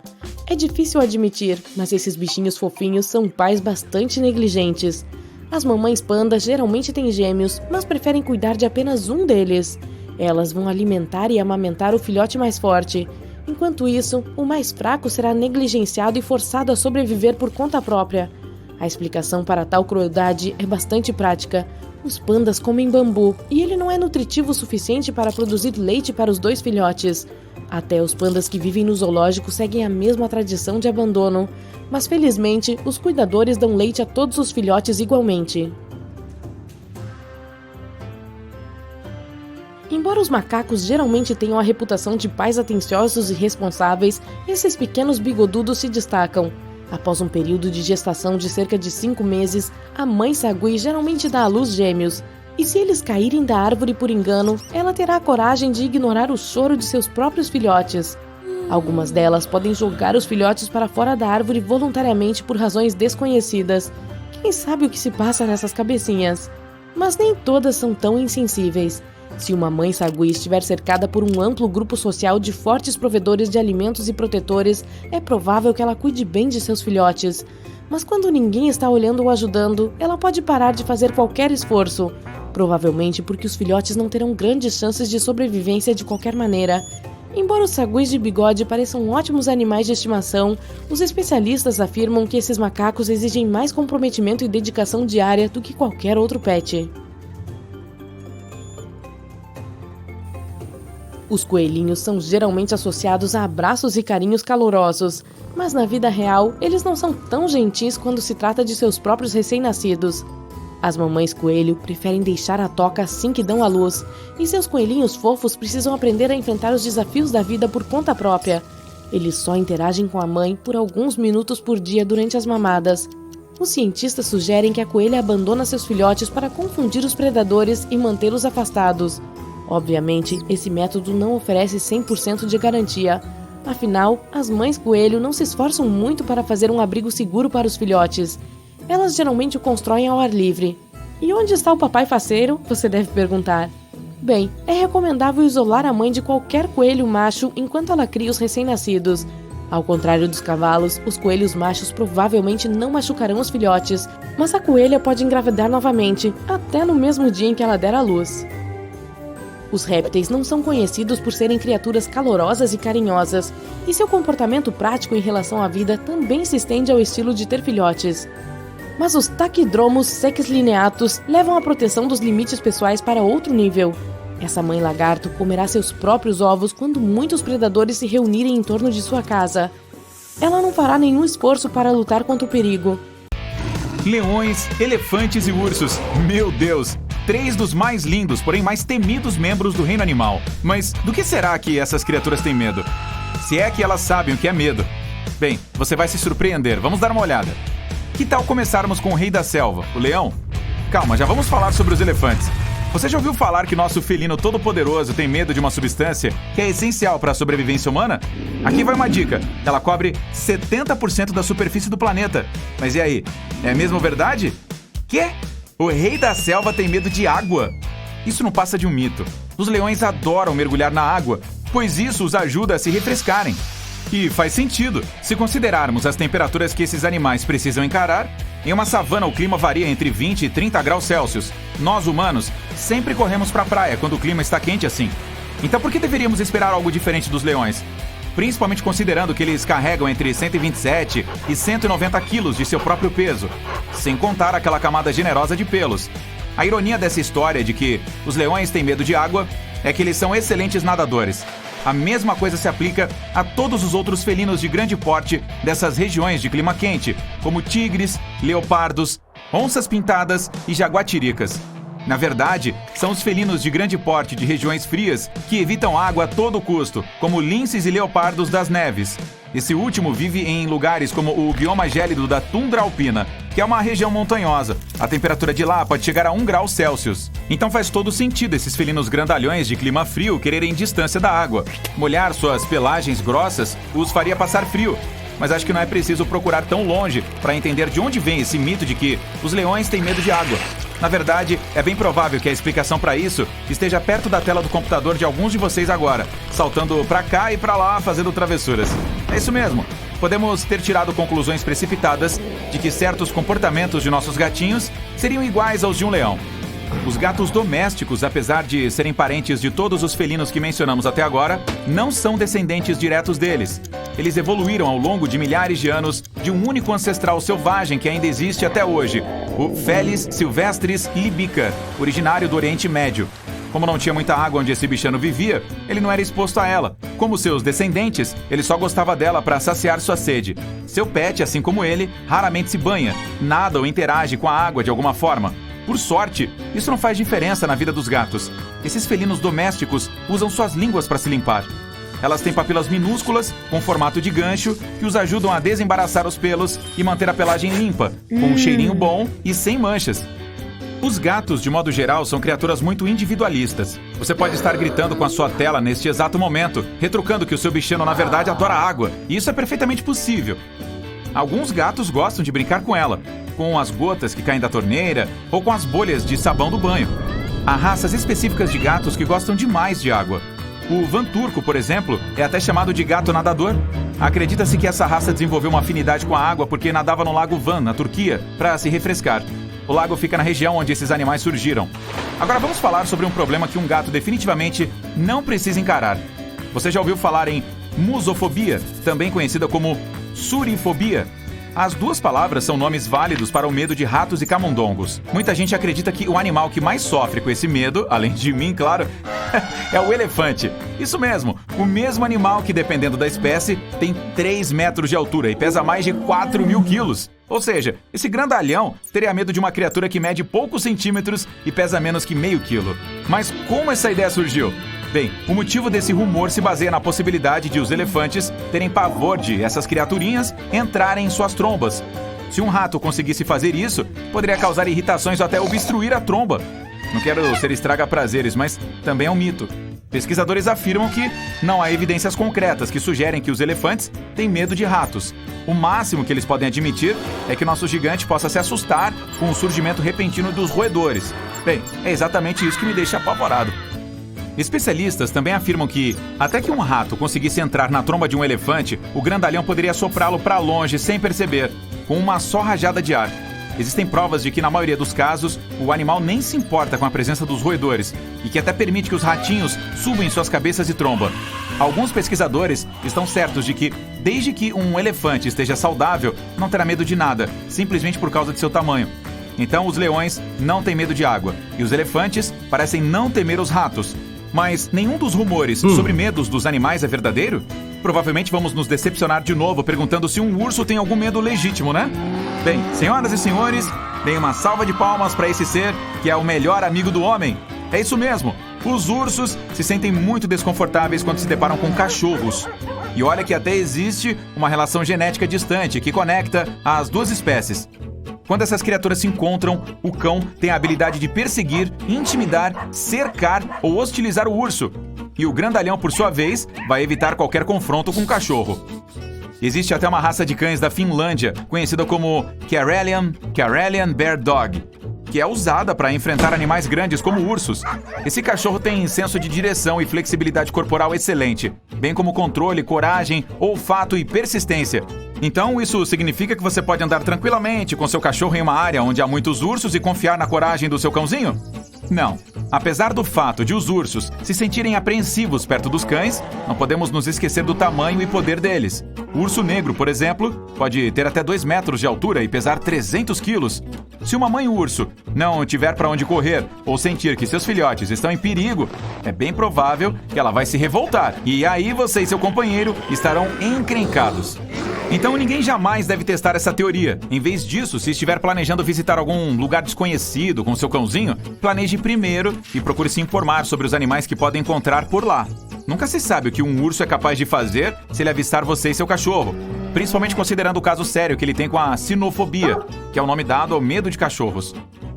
É difícil admitir, mas esses bichinhos fofinhos são pais bastante negligentes. As mamães pandas geralmente têm gêmeos, mas preferem cuidar de apenas um deles. Elas vão alimentar e amamentar o filhote mais forte. Enquanto isso, o mais fraco será negligenciado e forçado a sobreviver por conta própria. A explicação para tal crueldade é bastante prática. Os pandas comem bambu e ele não é nutritivo o suficiente para produzir leite para os 2 filhotes. Até os pandas que vivem no zoológico seguem a mesma tradição de abandono, mas felizmente os cuidadores dão leite a todos os filhotes igualmente. Embora os macacos geralmente tenham a reputação de pais atenciosos e responsáveis, esses pequenos bigodudos se destacam. Após um período de gestação de cerca de 5 meses, a mãe sagui geralmente dá à luz gêmeos. E se eles caírem da árvore por engano, ela terá a coragem de ignorar o choro de seus próprios filhotes. Algumas delas podem jogar os filhotes para fora da árvore voluntariamente por razões desconhecidas. Quem sabe o que se passa nessas cabecinhas? Mas nem todas são tão insensíveis. Se uma mãe sagui estiver cercada por um amplo grupo social de fortes provedores de alimentos e protetores, é provável que ela cuide bem de seus filhotes. Mas quando ninguém está olhando ou ajudando, ela pode parar de fazer qualquer esforço. Provavelmente porque os filhotes não terão grandes chances de sobrevivência de qualquer maneira. Embora os saguis de bigode pareçam ótimos animais de estimação, os especialistas afirmam que esses macacos exigem mais comprometimento e dedicação diária do que qualquer outro pet. Os coelhinhos são geralmente associados a abraços e carinhos calorosos, mas na vida real, eles não são tão gentis quando se trata de seus próprios recém-nascidos. As mamães coelho preferem deixar a toca assim que dão à luz, e seus coelhinhos fofos precisam aprender a enfrentar os desafios da vida por conta própria. Eles só interagem com a mãe por alguns minutos por dia durante as mamadas. Os cientistas sugerem que a coelha abandona seus filhotes para confundir os predadores e mantê-los afastados. Obviamente, esse método não oferece 100% de garantia. Afinal, as mães coelho não se esforçam muito para fazer um abrigo seguro para os filhotes. Elas geralmente o constroem ao ar livre. E onde está o papai faceiro? Você deve perguntar. Bem, é recomendável isolar a mãe de qualquer coelho macho enquanto ela cria os recém-nascidos. Ao contrário dos cavalos, os coelhos machos provavelmente não machucarão os filhotes, mas a coelha pode engravidar novamente, até no mesmo dia em que ela der à luz. Os répteis não são conhecidos por serem criaturas calorosas e carinhosas, e seu comportamento prático em relação à vida também se estende ao estilo de ter filhotes. Mas os taquidromos sexlineatus levam a proteção dos limites pessoais para outro nível. Essa mãe lagarto comerá seus próprios ovos quando muitos predadores se reunirem em torno de sua casa. Ela não fará nenhum esforço para lutar contra o perigo. Leões, elefantes e ursos. Meu Deus! 3 dos mais lindos, porém mais temidos membros do reino animal. Mas do que será que essas criaturas têm medo? Se é que elas sabem o que é medo. Bem, você vai se surpreender. Vamos dar uma olhada. Que tal começarmos com o rei da selva, o leão? Calma, já vamos falar sobre os elefantes. Você já ouviu falar que nosso felino todo-poderoso tem medo de uma substância que é essencial para a sobrevivência humana? Aqui vai uma dica. Ela cobre 70% da superfície do planeta. Mas e aí? É mesmo verdade? Quê? O rei da selva tem medo de água? Isso não passa de um mito. Os leões adoram mergulhar na água, pois isso os ajuda a se refrescarem. E faz sentido, se considerarmos as temperaturas que esses animais precisam encarar. Em uma savana, o clima varia entre 20 e 30 graus Celsius. Nós, humanos, sempre corremos para a praia quando o clima está quente assim. Então por que deveríamos esperar algo diferente dos leões? Principalmente considerando que eles carregam entre 127 e 190 quilos de seu próprio peso, sem contar aquela camada generosa de pelos. A ironia dessa história de que os leões têm medo de água é que eles são excelentes nadadores. A mesma coisa se aplica a todos os outros felinos de grande porte dessas regiões de clima quente, como tigres, leopardos, onças pintadas e jaguatiricas. Na verdade, são os felinos de grande porte de regiões frias que evitam água a todo custo, como linces e leopardos das neves. Esse último vive em lugares como o bioma gélido da tundra alpina, que é uma região montanhosa. A temperatura de lá pode chegar a 1 grau Celsius. Então faz todo sentido esses felinos grandalhões de clima frio quererem distância da água. Molhar suas pelagens grossas os faria passar frio. Mas acho que não é preciso procurar tão longe para entender de onde vem esse mito de que os leões têm medo de água. Na verdade, é bem provável que a explicação para isso esteja perto da tela do computador de alguns de vocês agora, saltando para cá e para lá fazendo travessuras. É isso mesmo. Podemos ter tirado conclusões precipitadas de que certos comportamentos de nossos gatinhos seriam iguais aos de um leão. Os gatos domésticos, apesar de serem parentes de todos os felinos que mencionamos até agora, não são descendentes diretos deles. Eles evoluíram ao longo de milhares de anos de um único ancestral selvagem que ainda existe até hoje, o Felis silvestris libica, originário do Oriente Médio. Como não tinha muita água onde esse bichano vivia, ele não era exposto a ela. Como seus descendentes, ele só gostava dela para saciar sua sede. Seu pet, assim como ele, raramente se banha, nada ou interage com a água de alguma forma. Por sorte, isso não faz diferença na vida dos gatos. Esses felinos domésticos usam suas línguas para se limpar. Elas têm papilas minúsculas, com formato de gancho, que os ajudam a desembaraçar os pelos e manter a pelagem limpa, com um cheirinho bom e sem manchas. Os gatos, de modo geral, são criaturas muito individualistas. Você pode estar gritando com a sua tela neste exato momento, retrucando que o seu bichano na verdade adora água, e isso é perfeitamente possível. Alguns gatos gostam de brincar com ela, com as gotas que caem da torneira ou com as bolhas de sabão do banho. Há raças específicas de gatos que gostam demais de água. O Van Turco, por exemplo, é até chamado de gato nadador. Acredita-se que essa raça desenvolveu uma afinidade com a água porque nadava no lago Van, na Turquia, para se refrescar. O lago fica na região onde esses animais surgiram. Agora vamos falar sobre um problema que um gato definitivamente não precisa encarar. Você já ouviu falar em musofobia, também conhecida como surifobia? As duas palavras são nomes válidos para o medo de ratos e camundongos. Muita gente acredita que o animal que mais sofre com esse medo, além de mim, claro, é o elefante. Isso mesmo, o mesmo animal que, dependendo da espécie, tem 3 metros de altura e pesa mais de 4.000 quilos. Ou seja, esse grandalhão teria medo de uma criatura que mede poucos centímetros e pesa menos que meio quilo. Mas como essa ideia surgiu? Bem, o motivo desse rumor se baseia na possibilidade de os elefantes terem pavor de essas criaturinhas entrarem em suas trombas. Se um rato conseguisse fazer isso, poderia causar irritações ou até obstruir a tromba. Não quero ser estraga-prazeres, mas também é um mito. Pesquisadores afirmam que não há evidências concretas que sugerem que os elefantes têm medo de ratos. O máximo que eles podem admitir é que nosso gigante possa se assustar com o surgimento repentino dos roedores. Bem, é exatamente isso que me deixa apavorado. Especialistas também afirmam que, até que um rato conseguisse entrar na tromba de um elefante, o grandalhão poderia soprá-lo para longe sem perceber, com uma só rajada de ar. existem provas de que, na maioria dos casos, o animal nem se importa com a presença dos roedores e que até permite que os ratinhos subam em suas cabeças e tromba. Alguns pesquisadores estão certos de que, desde que um elefante esteja saudável, não terá medo de nada, simplesmente por causa de seu tamanho. Então, os leões não têm medo de água e os elefantes parecem não temer os ratos. Mas nenhum dos rumores sobre medos dos animais é verdadeiro? Provavelmente vamos nos decepcionar de novo perguntando se um urso tem algum medo legítimo, né? Bem, senhoras e senhores, deem uma salva de palmas para esse ser que é o melhor amigo do homem. É isso mesmo, os ursos se sentem muito desconfortáveis quando se deparam com cachorros. E olha que até existe uma relação genética distante que conecta as duas espécies. Quando essas criaturas se encontram, o cão tem a habilidade de perseguir, intimidar, cercar ou hostilizar o urso. E o grandalhão, por sua vez, vai evitar qualquer confronto com o cachorro. Existe até uma raça de cães da Finlândia, conhecida como Karelian Bear Dog, que é usada para enfrentar animais grandes como ursos. Esse cachorro tem senso de direção e flexibilidade corporal excelente, bem como controle, coragem, olfato e persistência. Então, isso significa que você pode andar tranquilamente com seu cachorro em uma área onde há muitos ursos e confiar na coragem do seu cãozinho? Não. Apesar do fato de os ursos se sentirem apreensivos perto dos cães, não podemos nos esquecer do tamanho e poder deles. O urso negro, por exemplo, pode ter até 2 metros de altura e pesar 300 quilos. Se uma mãe urso não tiver para onde correr ou sentir que seus filhotes estão em perigo, é bem provável que ela vai se revoltar. E aí você e seu companheiro estarão encrencados. Então ninguém jamais deve testar essa teoria. Em vez disso, se estiver planejando visitar algum lugar desconhecido com seu cãozinho, planeje primeiro e procure se informar sobre os animais que podem encontrar por lá. Nunca se sabe o que um urso é capaz de fazer se ele avistar você e seu cachorro, principalmente considerando o caso sério que ele tem com a sinofobia, que é o nome dado ao medo de cachorros.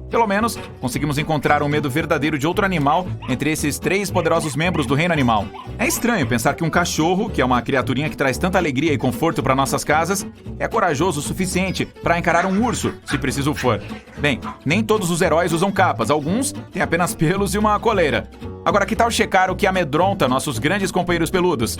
Pelo menos, conseguimos encontrar um medo verdadeiro de outro animal entre esses 3 poderosos membros do reino animal. É estranho pensar que um cachorro, que é uma criaturinha que traz tanta alegria e conforto para nossas casas, é corajoso o suficiente para encarar um urso, se preciso for. Bem, nem todos os heróis usam capas, alguns têm apenas pelos e uma coleira. Agora, que tal checar o que amedronta nossos grandes companheiros peludos?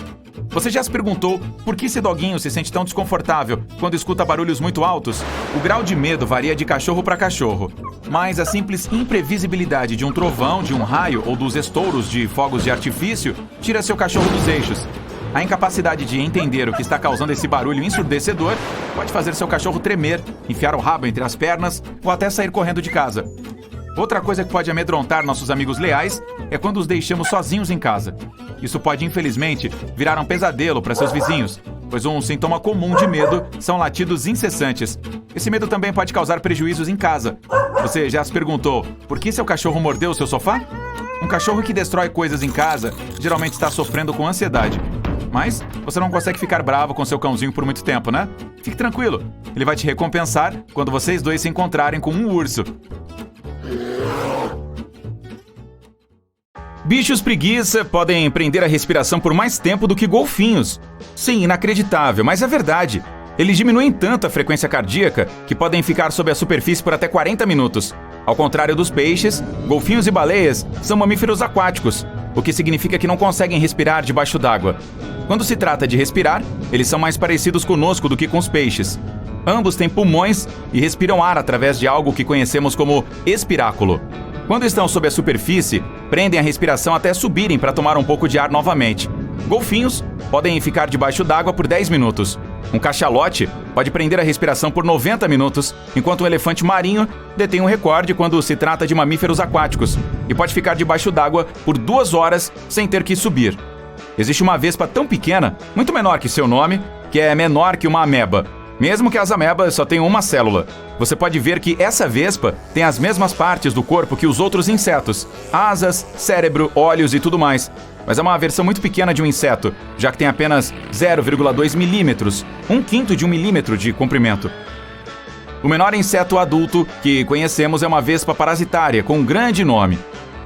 Você já se perguntou por que esse doguinho se sente tão desconfortável quando escuta barulhos muito altos? O grau de medo varia de cachorro para cachorro, mas a simples imprevisibilidade de um trovão, de um raio ou dos estouros de fogos de artifício tira seu cachorro dos eixos. A incapacidade de entender o que está causando esse barulho ensurdecedor pode fazer seu cachorro tremer, enfiar o rabo entre as pernas ou até sair correndo de casa. Outra coisa que pode amedrontar nossos amigos leais é quando os deixamos sozinhos em casa. Isso pode, infelizmente, virar um pesadelo para seus vizinhos, pois um sintoma comum de medo são latidos incessantes. Esse medo também pode causar prejuízos em casa. Você já se perguntou por que seu cachorro mordeu o seu sofá? Um cachorro que destrói coisas em casa geralmente está sofrendo com ansiedade. Mas você não consegue ficar bravo com seu cãozinho por muito tempo, né? Fique tranquilo, ele vai te recompensar quando vocês dois se encontrarem com um urso. Bichos preguiça podem prender a respiração por mais tempo do que golfinhos. Sim, inacreditável, mas é verdade. Eles diminuem tanto a frequência cardíaca que podem ficar sob a superfície por até 40 minutos. Ao contrário dos peixes, golfinhos e baleias são mamíferos aquáticos, o que significa que não conseguem respirar debaixo d'água. Quando se trata de respirar, eles são mais parecidos conosco do que com os peixes. Ambos têm pulmões e respiram ar através de algo que conhecemos como espiráculo. Quando estão sob a superfície, prendem a respiração até subirem para tomar um pouco de ar novamente. Golfinhos podem ficar debaixo d'água por 10 minutos. Um cachalote pode prender a respiração por 90 minutos, enquanto um elefante marinho detém um recorde quando se trata de mamíferos aquáticos e pode ficar debaixo d'água por 2 horas sem ter que subir. Existe uma vespa tão pequena, muito menor que seu nome, que é menor que uma ameba. Mesmo que as amebas só tenham uma célula. Você pode ver que essa vespa tem as mesmas partes do corpo que os outros insetos. Asas, cérebro, olhos e tudo mais. Mas é uma versão muito pequena de um inseto, já que tem apenas 0,2 milímetros, 1/5 de 1 milímetro de comprimento. O menor inseto adulto que conhecemos é uma vespa parasitária com um grande nome,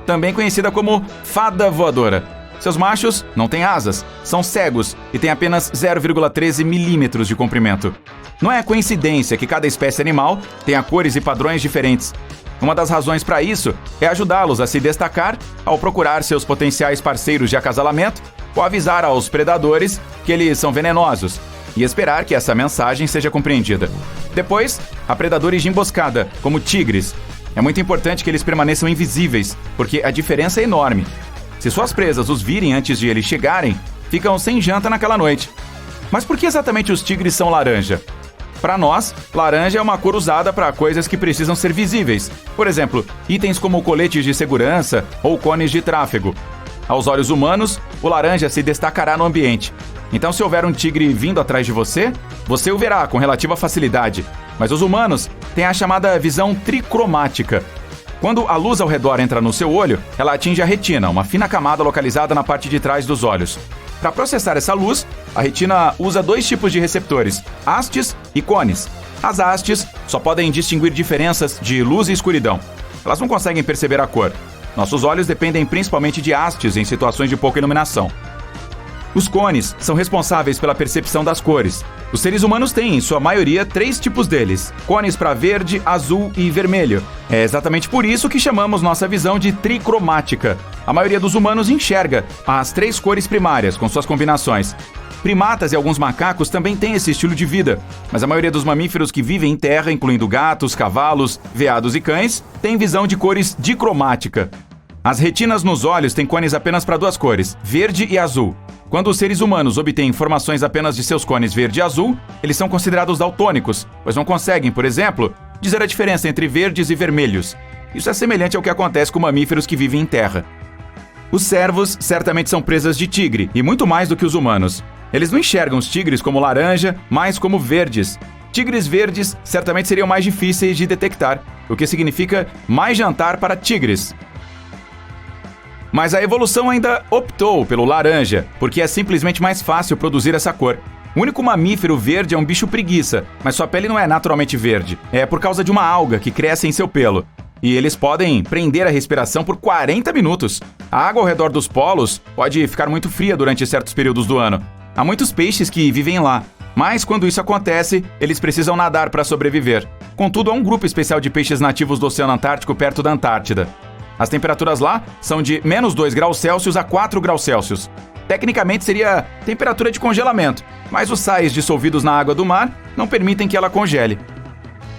também conhecida como fada voadora. Seus machos não têm asas, são cegos e têm apenas 0,13 milímetros de comprimento. Não é coincidência que cada espécie animal tenha cores e padrões diferentes. Uma das razões para isso é ajudá-los a se destacar ao procurar seus potenciais parceiros de acasalamento ou avisar aos predadores que eles são venenosos. e esperar que essa mensagem seja compreendida. Depois, há predadores de emboscada, como tigres. É muito importante que eles permaneçam invisíveis, porque a diferença é enorme. Se suas presas os virem antes de eles chegarem, ficam sem janta naquela noite. Mas por que exatamente os tigres são laranja? Para nós, laranja é uma cor usada para coisas que precisam ser visíveis. Por exemplo, itens como coletes de segurança ou cones de tráfego. Aos olhos humanos, o laranja se destacará no ambiente. Então, se houver um tigre vindo atrás de você, você o verá com relativa facilidade. Mas os humanos têm a chamada visão tricromática. Quando a luz ao redor entra no seu olho, ela atinge a retina, uma fina camada localizada na parte de trás dos olhos. Para processar essa luz, a retina usa 2 tipos de receptores, hastes e cones. As hastes só podem distinguir diferenças de luz e escuridão. Elas não conseguem perceber a cor. Nossos olhos dependem principalmente de hastes em situações de pouca iluminação. Os cones são responsáveis pela percepção das cores. Os seres humanos têm, em sua maioria, 3 tipos deles: cones para verde, azul e vermelho. É exatamente por isso que chamamos nossa visão de tricromática. A maioria dos humanos enxerga as 3 cores primárias, com suas combinações. Primatas e alguns macacos também têm esse estilo de vida, mas a maioria dos mamíferos que vivem em terra, incluindo gatos, cavalos, veados e cães, tem visão de cores dicromática. As retinas nos olhos têm cones apenas para 2 cores, verde e azul. Quando os seres humanos obtêm informações apenas de seus cones verde e azul, eles são considerados daltônicos, pois não conseguem, por exemplo, dizer a diferença entre verdes e vermelhos. Isso é semelhante ao que acontece com mamíferos que vivem em terra. Os cervos certamente são presas de tigre, e muito mais do que os humanos. Eles não enxergam os tigres como laranja, mas como verdes. Tigres verdes certamente seriam mais difíceis de detectar, o que significa mais jantar para tigres. Mas a evolução ainda optou pelo laranja, porque é simplesmente mais fácil produzir essa cor. O único mamífero verde é um bicho preguiça, mas sua pele não é naturalmente verde. É por causa de uma alga que cresce em seu pelo. E eles podem prender a respiração por 40 minutos. A água ao redor dos polos pode ficar muito fria durante certos períodos do ano. Há muitos peixes que vivem lá, mas quando isso acontece, eles precisam nadar para sobreviver. Contudo, há um grupo especial de peixes nativos do Oceano Antártico perto da Antártida. As temperaturas lá são de menos 2 graus Celsius a 4 graus Celsius. Tecnicamente seria temperatura de congelamento, mas os sais dissolvidos na água do mar não permitem que ela congele.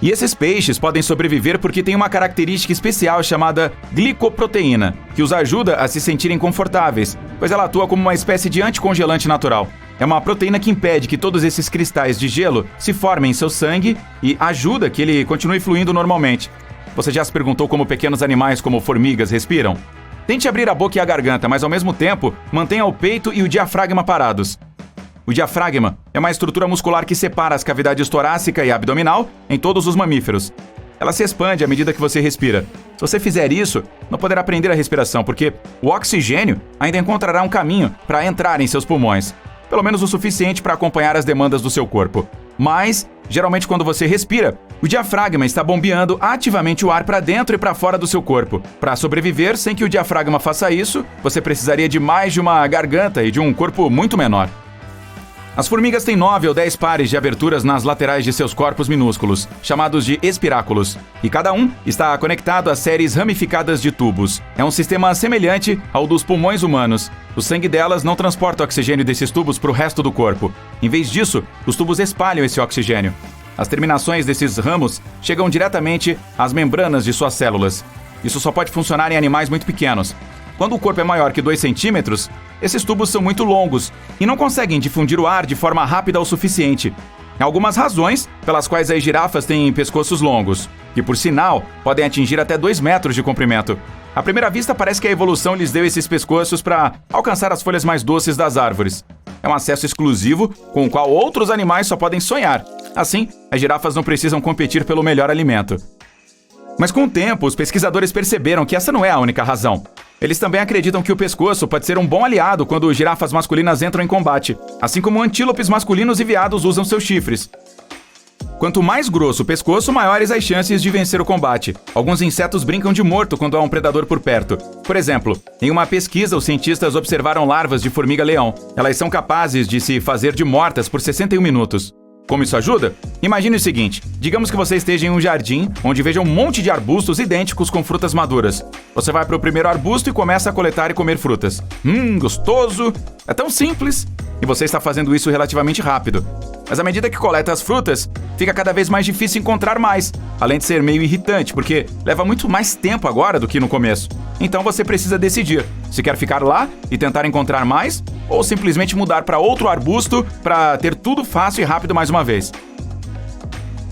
E esses peixes podem sobreviver porque têm uma característica especial chamada glicoproteína, que os ajuda a se sentirem confortáveis, pois ela atua como uma espécie de anticongelante natural. É uma proteína que impede que todos esses cristais de gelo se formem em seu sangue e ajuda que ele continue fluindo normalmente. Você já se perguntou como pequenos animais como formigas respiram? Tente abrir a boca e a garganta, mas ao mesmo tempo mantenha o peito e o diafragma parados. O diafragma é uma estrutura muscular que separa as cavidades torácica e abdominal em todos os mamíferos. Ela se expande à medida que você respira. Se você fizer isso, não poderá prender a respiração, porque o oxigênio ainda encontrará um caminho para entrar em seus pulmões. Pelo menos o suficiente para acompanhar as demandas do seu corpo. Mas, geralmente quando você respira, o diafragma está bombeando ativamente o ar para dentro e para fora do seu corpo. Para sobreviver sem que o diafragma faça isso, você precisaria de mais de uma garganta e de um corpo muito menor. As formigas têm 9 ou 10 pares de aberturas nas laterais de seus corpos minúsculos, chamados de espiráculos, e cada um está conectado a séries ramificadas de tubos. É um sistema semelhante ao dos pulmões humanos. O sangue delas não transporta o oxigênio desses tubos para o resto do corpo. Em vez disso, os tubos espalham esse oxigênio. As terminações desses ramos chegam diretamente às membranas de suas células. Isso só pode funcionar em animais muito pequenos. Quando o corpo é maior que 2 centímetros, esses tubos são muito longos e não conseguem difundir o ar de forma rápida o suficiente. Há algumas razões pelas quais as girafas têm pescoços longos, que por sinal podem atingir até 2 metros de comprimento. À primeira vista parece que a evolução lhes deu esses pescoços para alcançar as folhas mais doces das árvores. É um acesso exclusivo com o qual outros animais só podem sonhar. Assim, as girafas não precisam competir pelo melhor alimento. Mas com o tempo, os pesquisadores perceberam que essa não é a única razão. Eles também acreditam que o pescoço pode ser um bom aliado quando girafas masculinas entram em combate, assim como antílopes masculinos e veados usam seus chifres. Quanto mais grosso o pescoço, maiores as chances de vencer o combate. Alguns insetos brincam de morto quando há um predador por perto. Por exemplo, em uma pesquisa, os cientistas observaram larvas de formiga-leão. Elas são capazes de se fazer de mortas por 61 minutos. Como isso ajuda? Imagine o seguinte, digamos que você esteja em um jardim onde veja um monte de arbustos idênticos com frutas maduras. Você vai para o primeiro arbusto e começa a coletar e comer frutas. Gostoso! É tão simples! e você está fazendo isso relativamente rápido. Mas à medida que coleta as frutas, fica cada vez mais difícil encontrar mais, além de ser meio irritante, porque leva muito mais tempo agora do que no começo. Então você precisa decidir se quer ficar lá e tentar encontrar mais, ou simplesmente mudar para outro arbusto para ter tudo fácil e rápido mais uma vez.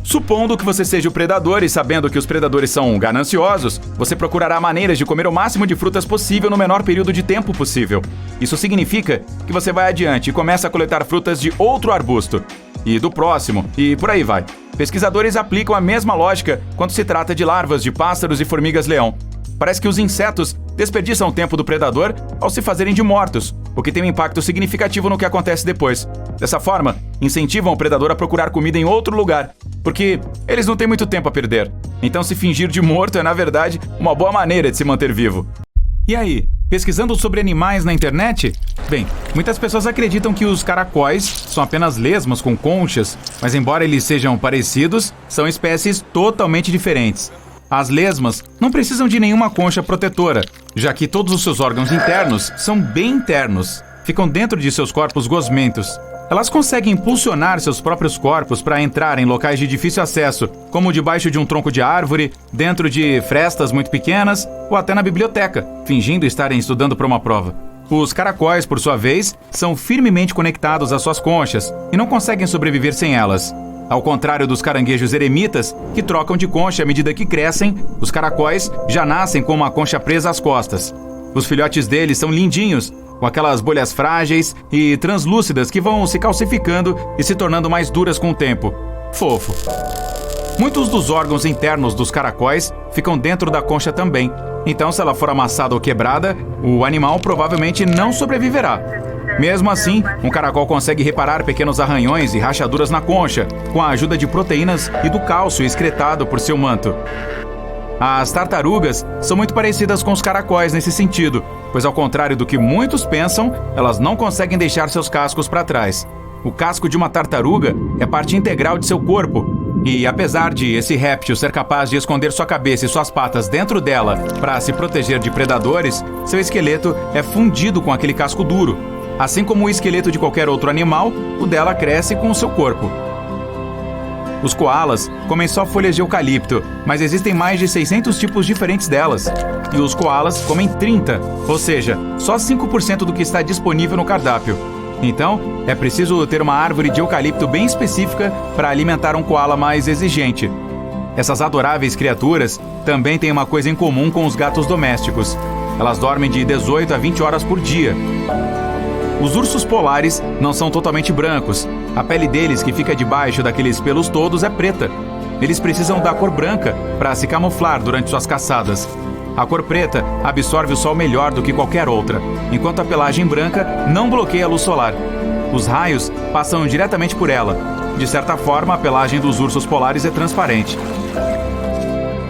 Supondo que você seja o predador e sabendo que os predadores são gananciosos, você procurará maneiras de comer o máximo de frutas possível no menor período de tempo possível. Isso significa que você vai adiante e começa a coletar frutas de outro arbusto, e do próximo, e por aí vai. Pesquisadores aplicam a mesma lógica quando se trata de larvas de pássaros e formigas-leão. Parece que os insetos desperdiçam o tempo do predador ao se fazerem de mortos, o que tem um impacto significativo no que acontece depois. Dessa forma, incentivam o predador a procurar comida em outro lugar, porque eles não têm muito tempo a perder. Então se fingir de morto é, na verdade, uma boa maneira de se manter vivo. E aí, pesquisando sobre animais na internet? Bem, muitas pessoas acreditam que os caracóis são apenas lesmas com conchas, mas embora eles sejam parecidos, são espécies totalmente diferentes. As lesmas não precisam de nenhuma concha protetora, já que todos os seus órgãos internos são bem internos. Ficam dentro de seus corpos gosmentos. Elas conseguem impulsionar seus próprios corpos para entrar em locais de difícil acesso, como debaixo de um tronco de árvore, dentro de frestas muito pequenas ou até na biblioteca, fingindo estarem estudando para uma prova. Os caracóis, por sua vez, são firmemente conectados às suas conchas e não conseguem sobreviver sem elas. Ao contrário dos caranguejos eremitas, que trocam de concha à medida que crescem, os caracóis já nascem com uma concha presa às costas. Os filhotes deles são lindinhos, com aquelas bolhas frágeis e translúcidas que vão se calcificando e se tornando mais duras com o tempo. Fofo. Muitos dos órgãos internos dos caracóis ficam dentro da concha também. Então, se ela for amassada ou quebrada, o animal provavelmente não sobreviverá. Mesmo assim, um caracol consegue reparar pequenos arranhões e rachaduras na concha, com a ajuda de proteínas e do cálcio excretado por seu manto. As tartarugas são muito parecidas com os caracóis nesse sentido, pois ao contrário do que muitos pensam, elas não conseguem deixar seus cascos para trás. O casco de uma tartaruga é parte integral de seu corpo, e apesar de esse réptil ser capaz de esconder sua cabeça e suas patas dentro dela para se proteger de predadores, seu esqueleto é fundido com aquele casco duro. Assim como o esqueleto de qualquer outro animal, o dela cresce com o seu corpo. Os coalas comem só folhas de eucalipto, mas existem mais de 600 tipos diferentes delas. E os coalas comem 30, ou seja, só 5% do que está disponível no cardápio. Então, é preciso ter uma árvore de eucalipto bem específica para alimentar um coala mais exigente. Essas adoráveis criaturas também têm uma coisa em comum com os gatos domésticos. Elas dormem de 18 a 20 horas por dia. Os ursos polares não são totalmente brancos. A pele deles, que fica debaixo daqueles pelos todos, é preta. Eles precisam da cor branca para se camuflar durante suas caçadas. A cor preta absorve o sol melhor do que qualquer outra, enquanto a pelagem branca não bloqueia a luz solar. Os raios passam diretamente por ela. De certa forma, a pelagem dos ursos polares é transparente.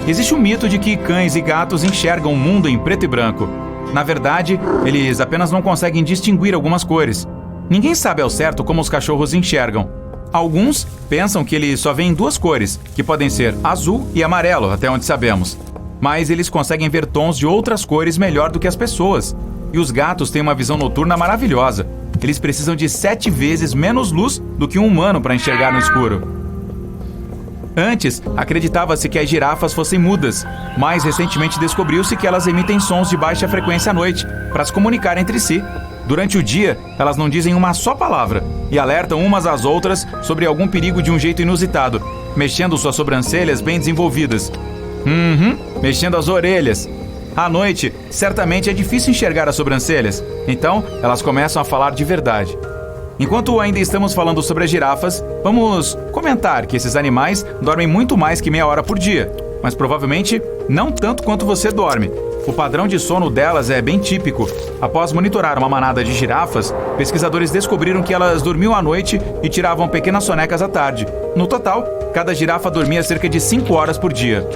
Existe um mito de que cães e gatos enxergam o mundo em preto e branco. Na verdade, eles apenas não conseguem distinguir algumas cores. Ninguém sabe ao certo como os cachorros enxergam. Alguns pensam que eles só veem duas cores, que podem ser azul e amarelo, até onde sabemos. Mas eles conseguem ver tons de outras cores melhor do que as pessoas. E os gatos têm uma visão noturna maravilhosa. Eles precisam de 7 vezes menos luz do que um humano para enxergar no escuro. Antes, acreditava-se que as girafas fossem mudas, mas recentemente descobriu-se que elas emitem sons de baixa frequência à noite para se comunicar entre si. Durante o dia, elas não dizem uma só palavra e alertam umas às outras sobre algum perigo de um jeito inusitado, mexendo suas sobrancelhas bem desenvolvidas. Mexendo as orelhas. À noite, certamente é difícil enxergar as sobrancelhas, então elas começam a falar de verdade. Enquanto ainda estamos falando sobre as girafas, vamos comentar que esses animais dormem muito mais que meia hora por dia, mas provavelmente não tanto quanto você dorme. O padrão de sono delas é bem típico. Após monitorar uma manada de girafas, pesquisadores descobriram que elas dormiam à noite e tiravam pequenas sonecas à tarde. No total, cada girafa dormia cerca de 5 horas por dia.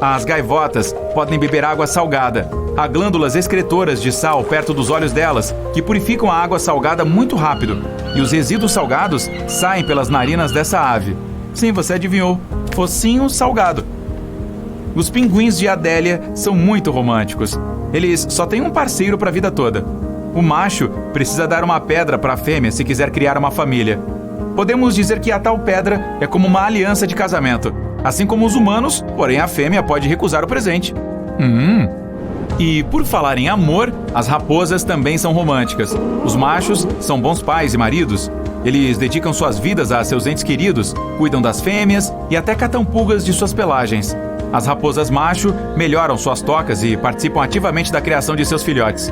As gaivotas podem beber água salgada. Há glândulas excretoras de sal perto dos olhos delas, que purificam a água salgada muito rápido. E os resíduos salgados saem pelas narinas dessa ave. Sim, você adivinhou. Focinho salgado. Os pinguins de Adélia são muito românticos. Eles só têm um parceiro para a vida toda. o macho precisa dar uma pedra para a fêmea se quiser criar uma família. Podemos dizer que a tal pedra é como uma aliança de casamento, assim como os humanos, porém a fêmea pode recusar o presente. E por falar em amor, as raposas também são românticas. Os machos são bons pais e maridos. Eles dedicam suas vidas a seus entes queridos, cuidam das fêmeas e até catam pulgas de suas pelagens. As raposas macho melhoram suas tocas e participam ativamente da criação de seus filhotes.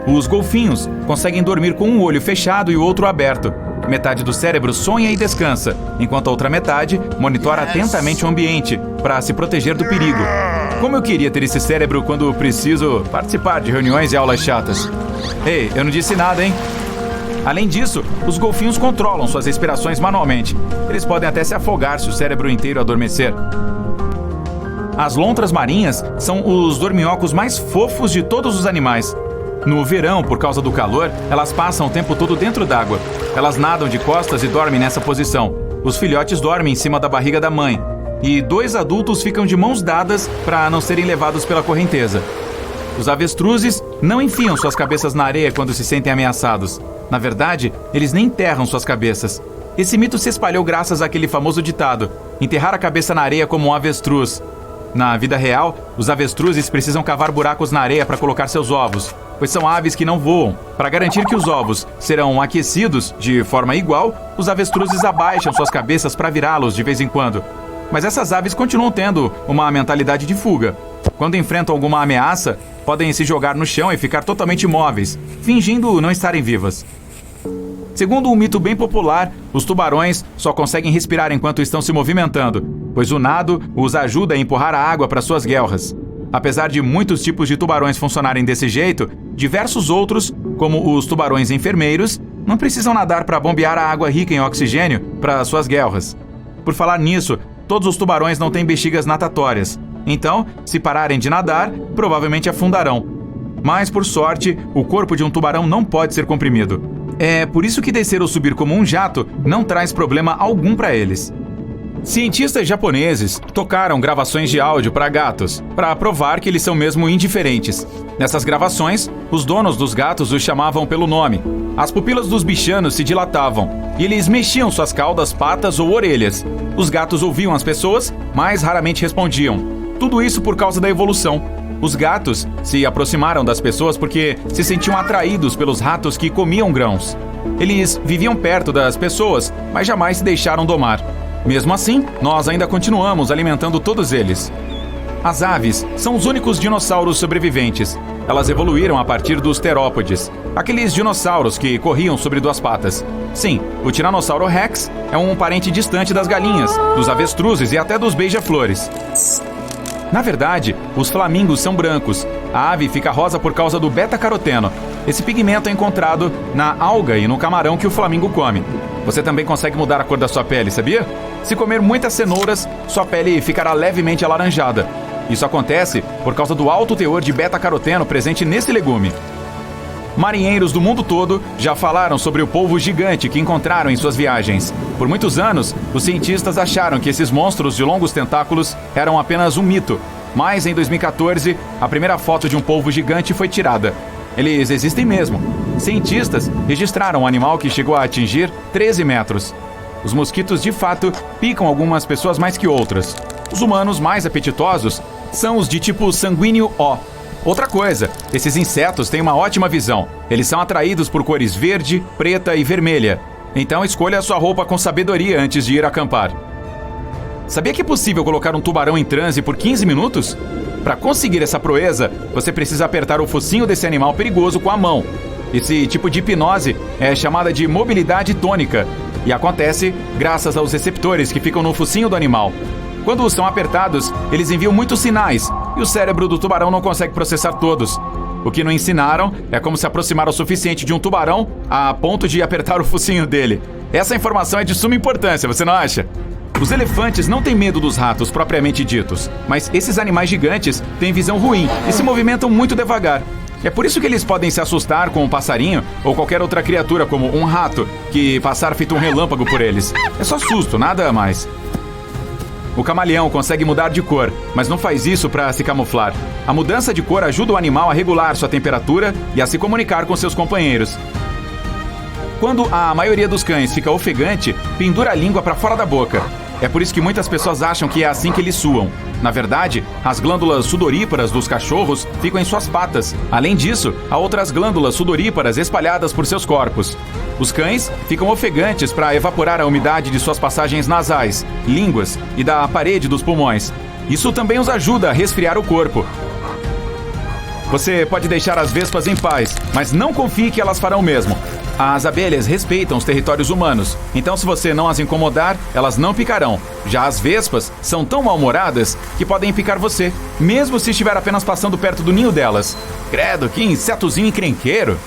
Os golfinhos conseguem dormir com um olho fechado e o outro aberto. Metade do cérebro sonha e descansa, enquanto a outra metade monitora atentamente o ambiente para se proteger do perigo. Como eu queria ter esse cérebro quando preciso participar de reuniões e aulas chatas. Ei, eu não disse nada, hein? Além disso, os golfinhos controlam suas respirações manualmente. Eles podem até se afogar se o cérebro inteiro adormecer. As lontras marinhas são os dorminhocos mais fofos de todos os animais. No verão, por causa do calor, elas passam o tempo todo dentro d'água. Elas nadam de costas e dormem nessa posição. Os filhotes dormem em cima da barriga da mãe. E 2 adultos ficam de mãos dadas para não serem levados pela correnteza. Os avestruzes não enfiam suas cabeças na areia quando se sentem ameaçados. Na verdade, eles nem enterram suas cabeças. Esse mito se espalhou graças àquele famoso ditado: enterrar a cabeça na areia como um avestruz. Na vida real, os avestruzes precisam cavar buracos na areia para colocar seus ovos, pois são aves que não voam. Para garantir que os ovos serão aquecidos de forma igual, os avestruzes abaixam suas cabeças para virá-los de vez em quando. Mas essas aves continuam tendo uma mentalidade de fuga. Quando enfrentam alguma ameaça, podem se jogar no chão e ficar totalmente imóveis, fingindo não estarem vivas. Segundo um mito bem popular, os tubarões só conseguem respirar enquanto estão se movimentando, pois o nado os ajuda a empurrar a água para suas guelras. Apesar de muitos tipos de tubarões funcionarem desse jeito, diversos outros, como os tubarões enfermeiros, não precisam nadar para bombear a água rica em oxigênio para suas guelras. Por falar nisso, todos os tubarões não têm bexigas natatórias. Então, se pararem de nadar, provavelmente afundarão. Mas, por sorte, o corpo de um tubarão não pode ser comprimido. É por isso que descer ou subir como um jato não traz problema algum para eles. Cientistas japoneses tocaram gravações de áudio para gatos, para provar que eles são mesmo indiferentes. Nessas gravações, os donos dos gatos os chamavam pelo nome. As pupilas dos bichanos se dilatavam e eles mexiam suas caudas, patas ou orelhas. Os gatos ouviam as pessoas, mas raramente respondiam. Tudo isso por causa da evolução. Os gatos se aproximaram das pessoas porque se sentiam atraídos pelos ratos que comiam grãos. Eles viviam perto das pessoas, mas jamais se deixaram domar. Mesmo assim, nós ainda continuamos alimentando todos eles. As aves são os únicos dinossauros sobreviventes. Elas evoluíram a partir dos terópodes, aqueles dinossauros que corriam sobre 2 patas. Sim, o Tiranossauro Rex é um parente distante das galinhas, dos avestruzes e até dos beija-flores. Na verdade, os flamingos são brancos. A ave fica rosa por causa do beta-caroteno. Esse pigmento é encontrado na alga e no camarão que o flamingo come. Você também consegue mudar a cor da sua pele, sabia? Se comer muitas cenouras, sua pele ficará levemente alaranjada. Isso acontece por causa do alto teor de beta-caroteno presente nesse legume. Marinheiros do mundo todo já falaram sobre o polvo gigante que encontraram em suas viagens. Por muitos anos, os cientistas acharam que esses monstros de longos tentáculos eram apenas um mito. Mas em 2014, a primeira foto de um polvo gigante foi tirada. Eles existem mesmo. Cientistas registraram um animal que chegou a atingir 13 metros. Os mosquitos, de fato, picam algumas pessoas mais que outras. Os humanos mais apetitosos são os de tipo sanguíneo O. Outra coisa, esses insetos têm uma ótima visão. Eles são atraídos por cores verde, preta e vermelha. Então escolha a sua roupa com sabedoria antes de ir acampar. Sabia que é possível colocar um tubarão em transe por 15 minutos? Para conseguir essa proeza, você precisa apertar o focinho desse animal perigoso com a mão. Esse tipo de hipnose é chamada de mobilidade tônica e acontece graças aos receptores que ficam no focinho do animal. Quando são apertados, eles enviam muitos sinais e o cérebro do tubarão não consegue processar todos. O que não ensinaram é como se aproximar o suficiente de um tubarão a ponto de apertar o focinho dele. Essa informação é de suma importância, você não acha? Os elefantes não têm medo dos ratos propriamente ditos, mas esses animais gigantes têm visão ruim e se movimentam muito devagar. É por isso que eles podem se assustar com um passarinho ou qualquer outra criatura como um rato que passar feito um relâmpago por eles. É só susto, nada mais. O camaleão consegue mudar de cor, mas não faz isso para se camuflar. A mudança de cor ajuda o animal a regular sua temperatura e a se comunicar com seus companheiros. Quando a maioria dos cães fica ofegante, pendura a língua para fora da boca. É por isso que muitas pessoas acham que é assim que eles suam. Na verdade, as glândulas sudoríparas dos cachorros ficam em suas patas. Além disso, há outras glândulas sudoríparas espalhadas por seus corpos. Os cães ficam ofegantes para evaporar a umidade de suas passagens nasais, línguas e da parede dos pulmões. Isso também os ajuda a resfriar o corpo. Você pode deixar as vespas em paz, mas não confie que elas farão o mesmo. As abelhas respeitam os territórios humanos, então se você não as incomodar, elas não picarão. Já as vespas são tão mal-humoradas que podem picar você, mesmo se estiver apenas passando perto do ninho delas. Credo, que insetozinho encrenqueiro!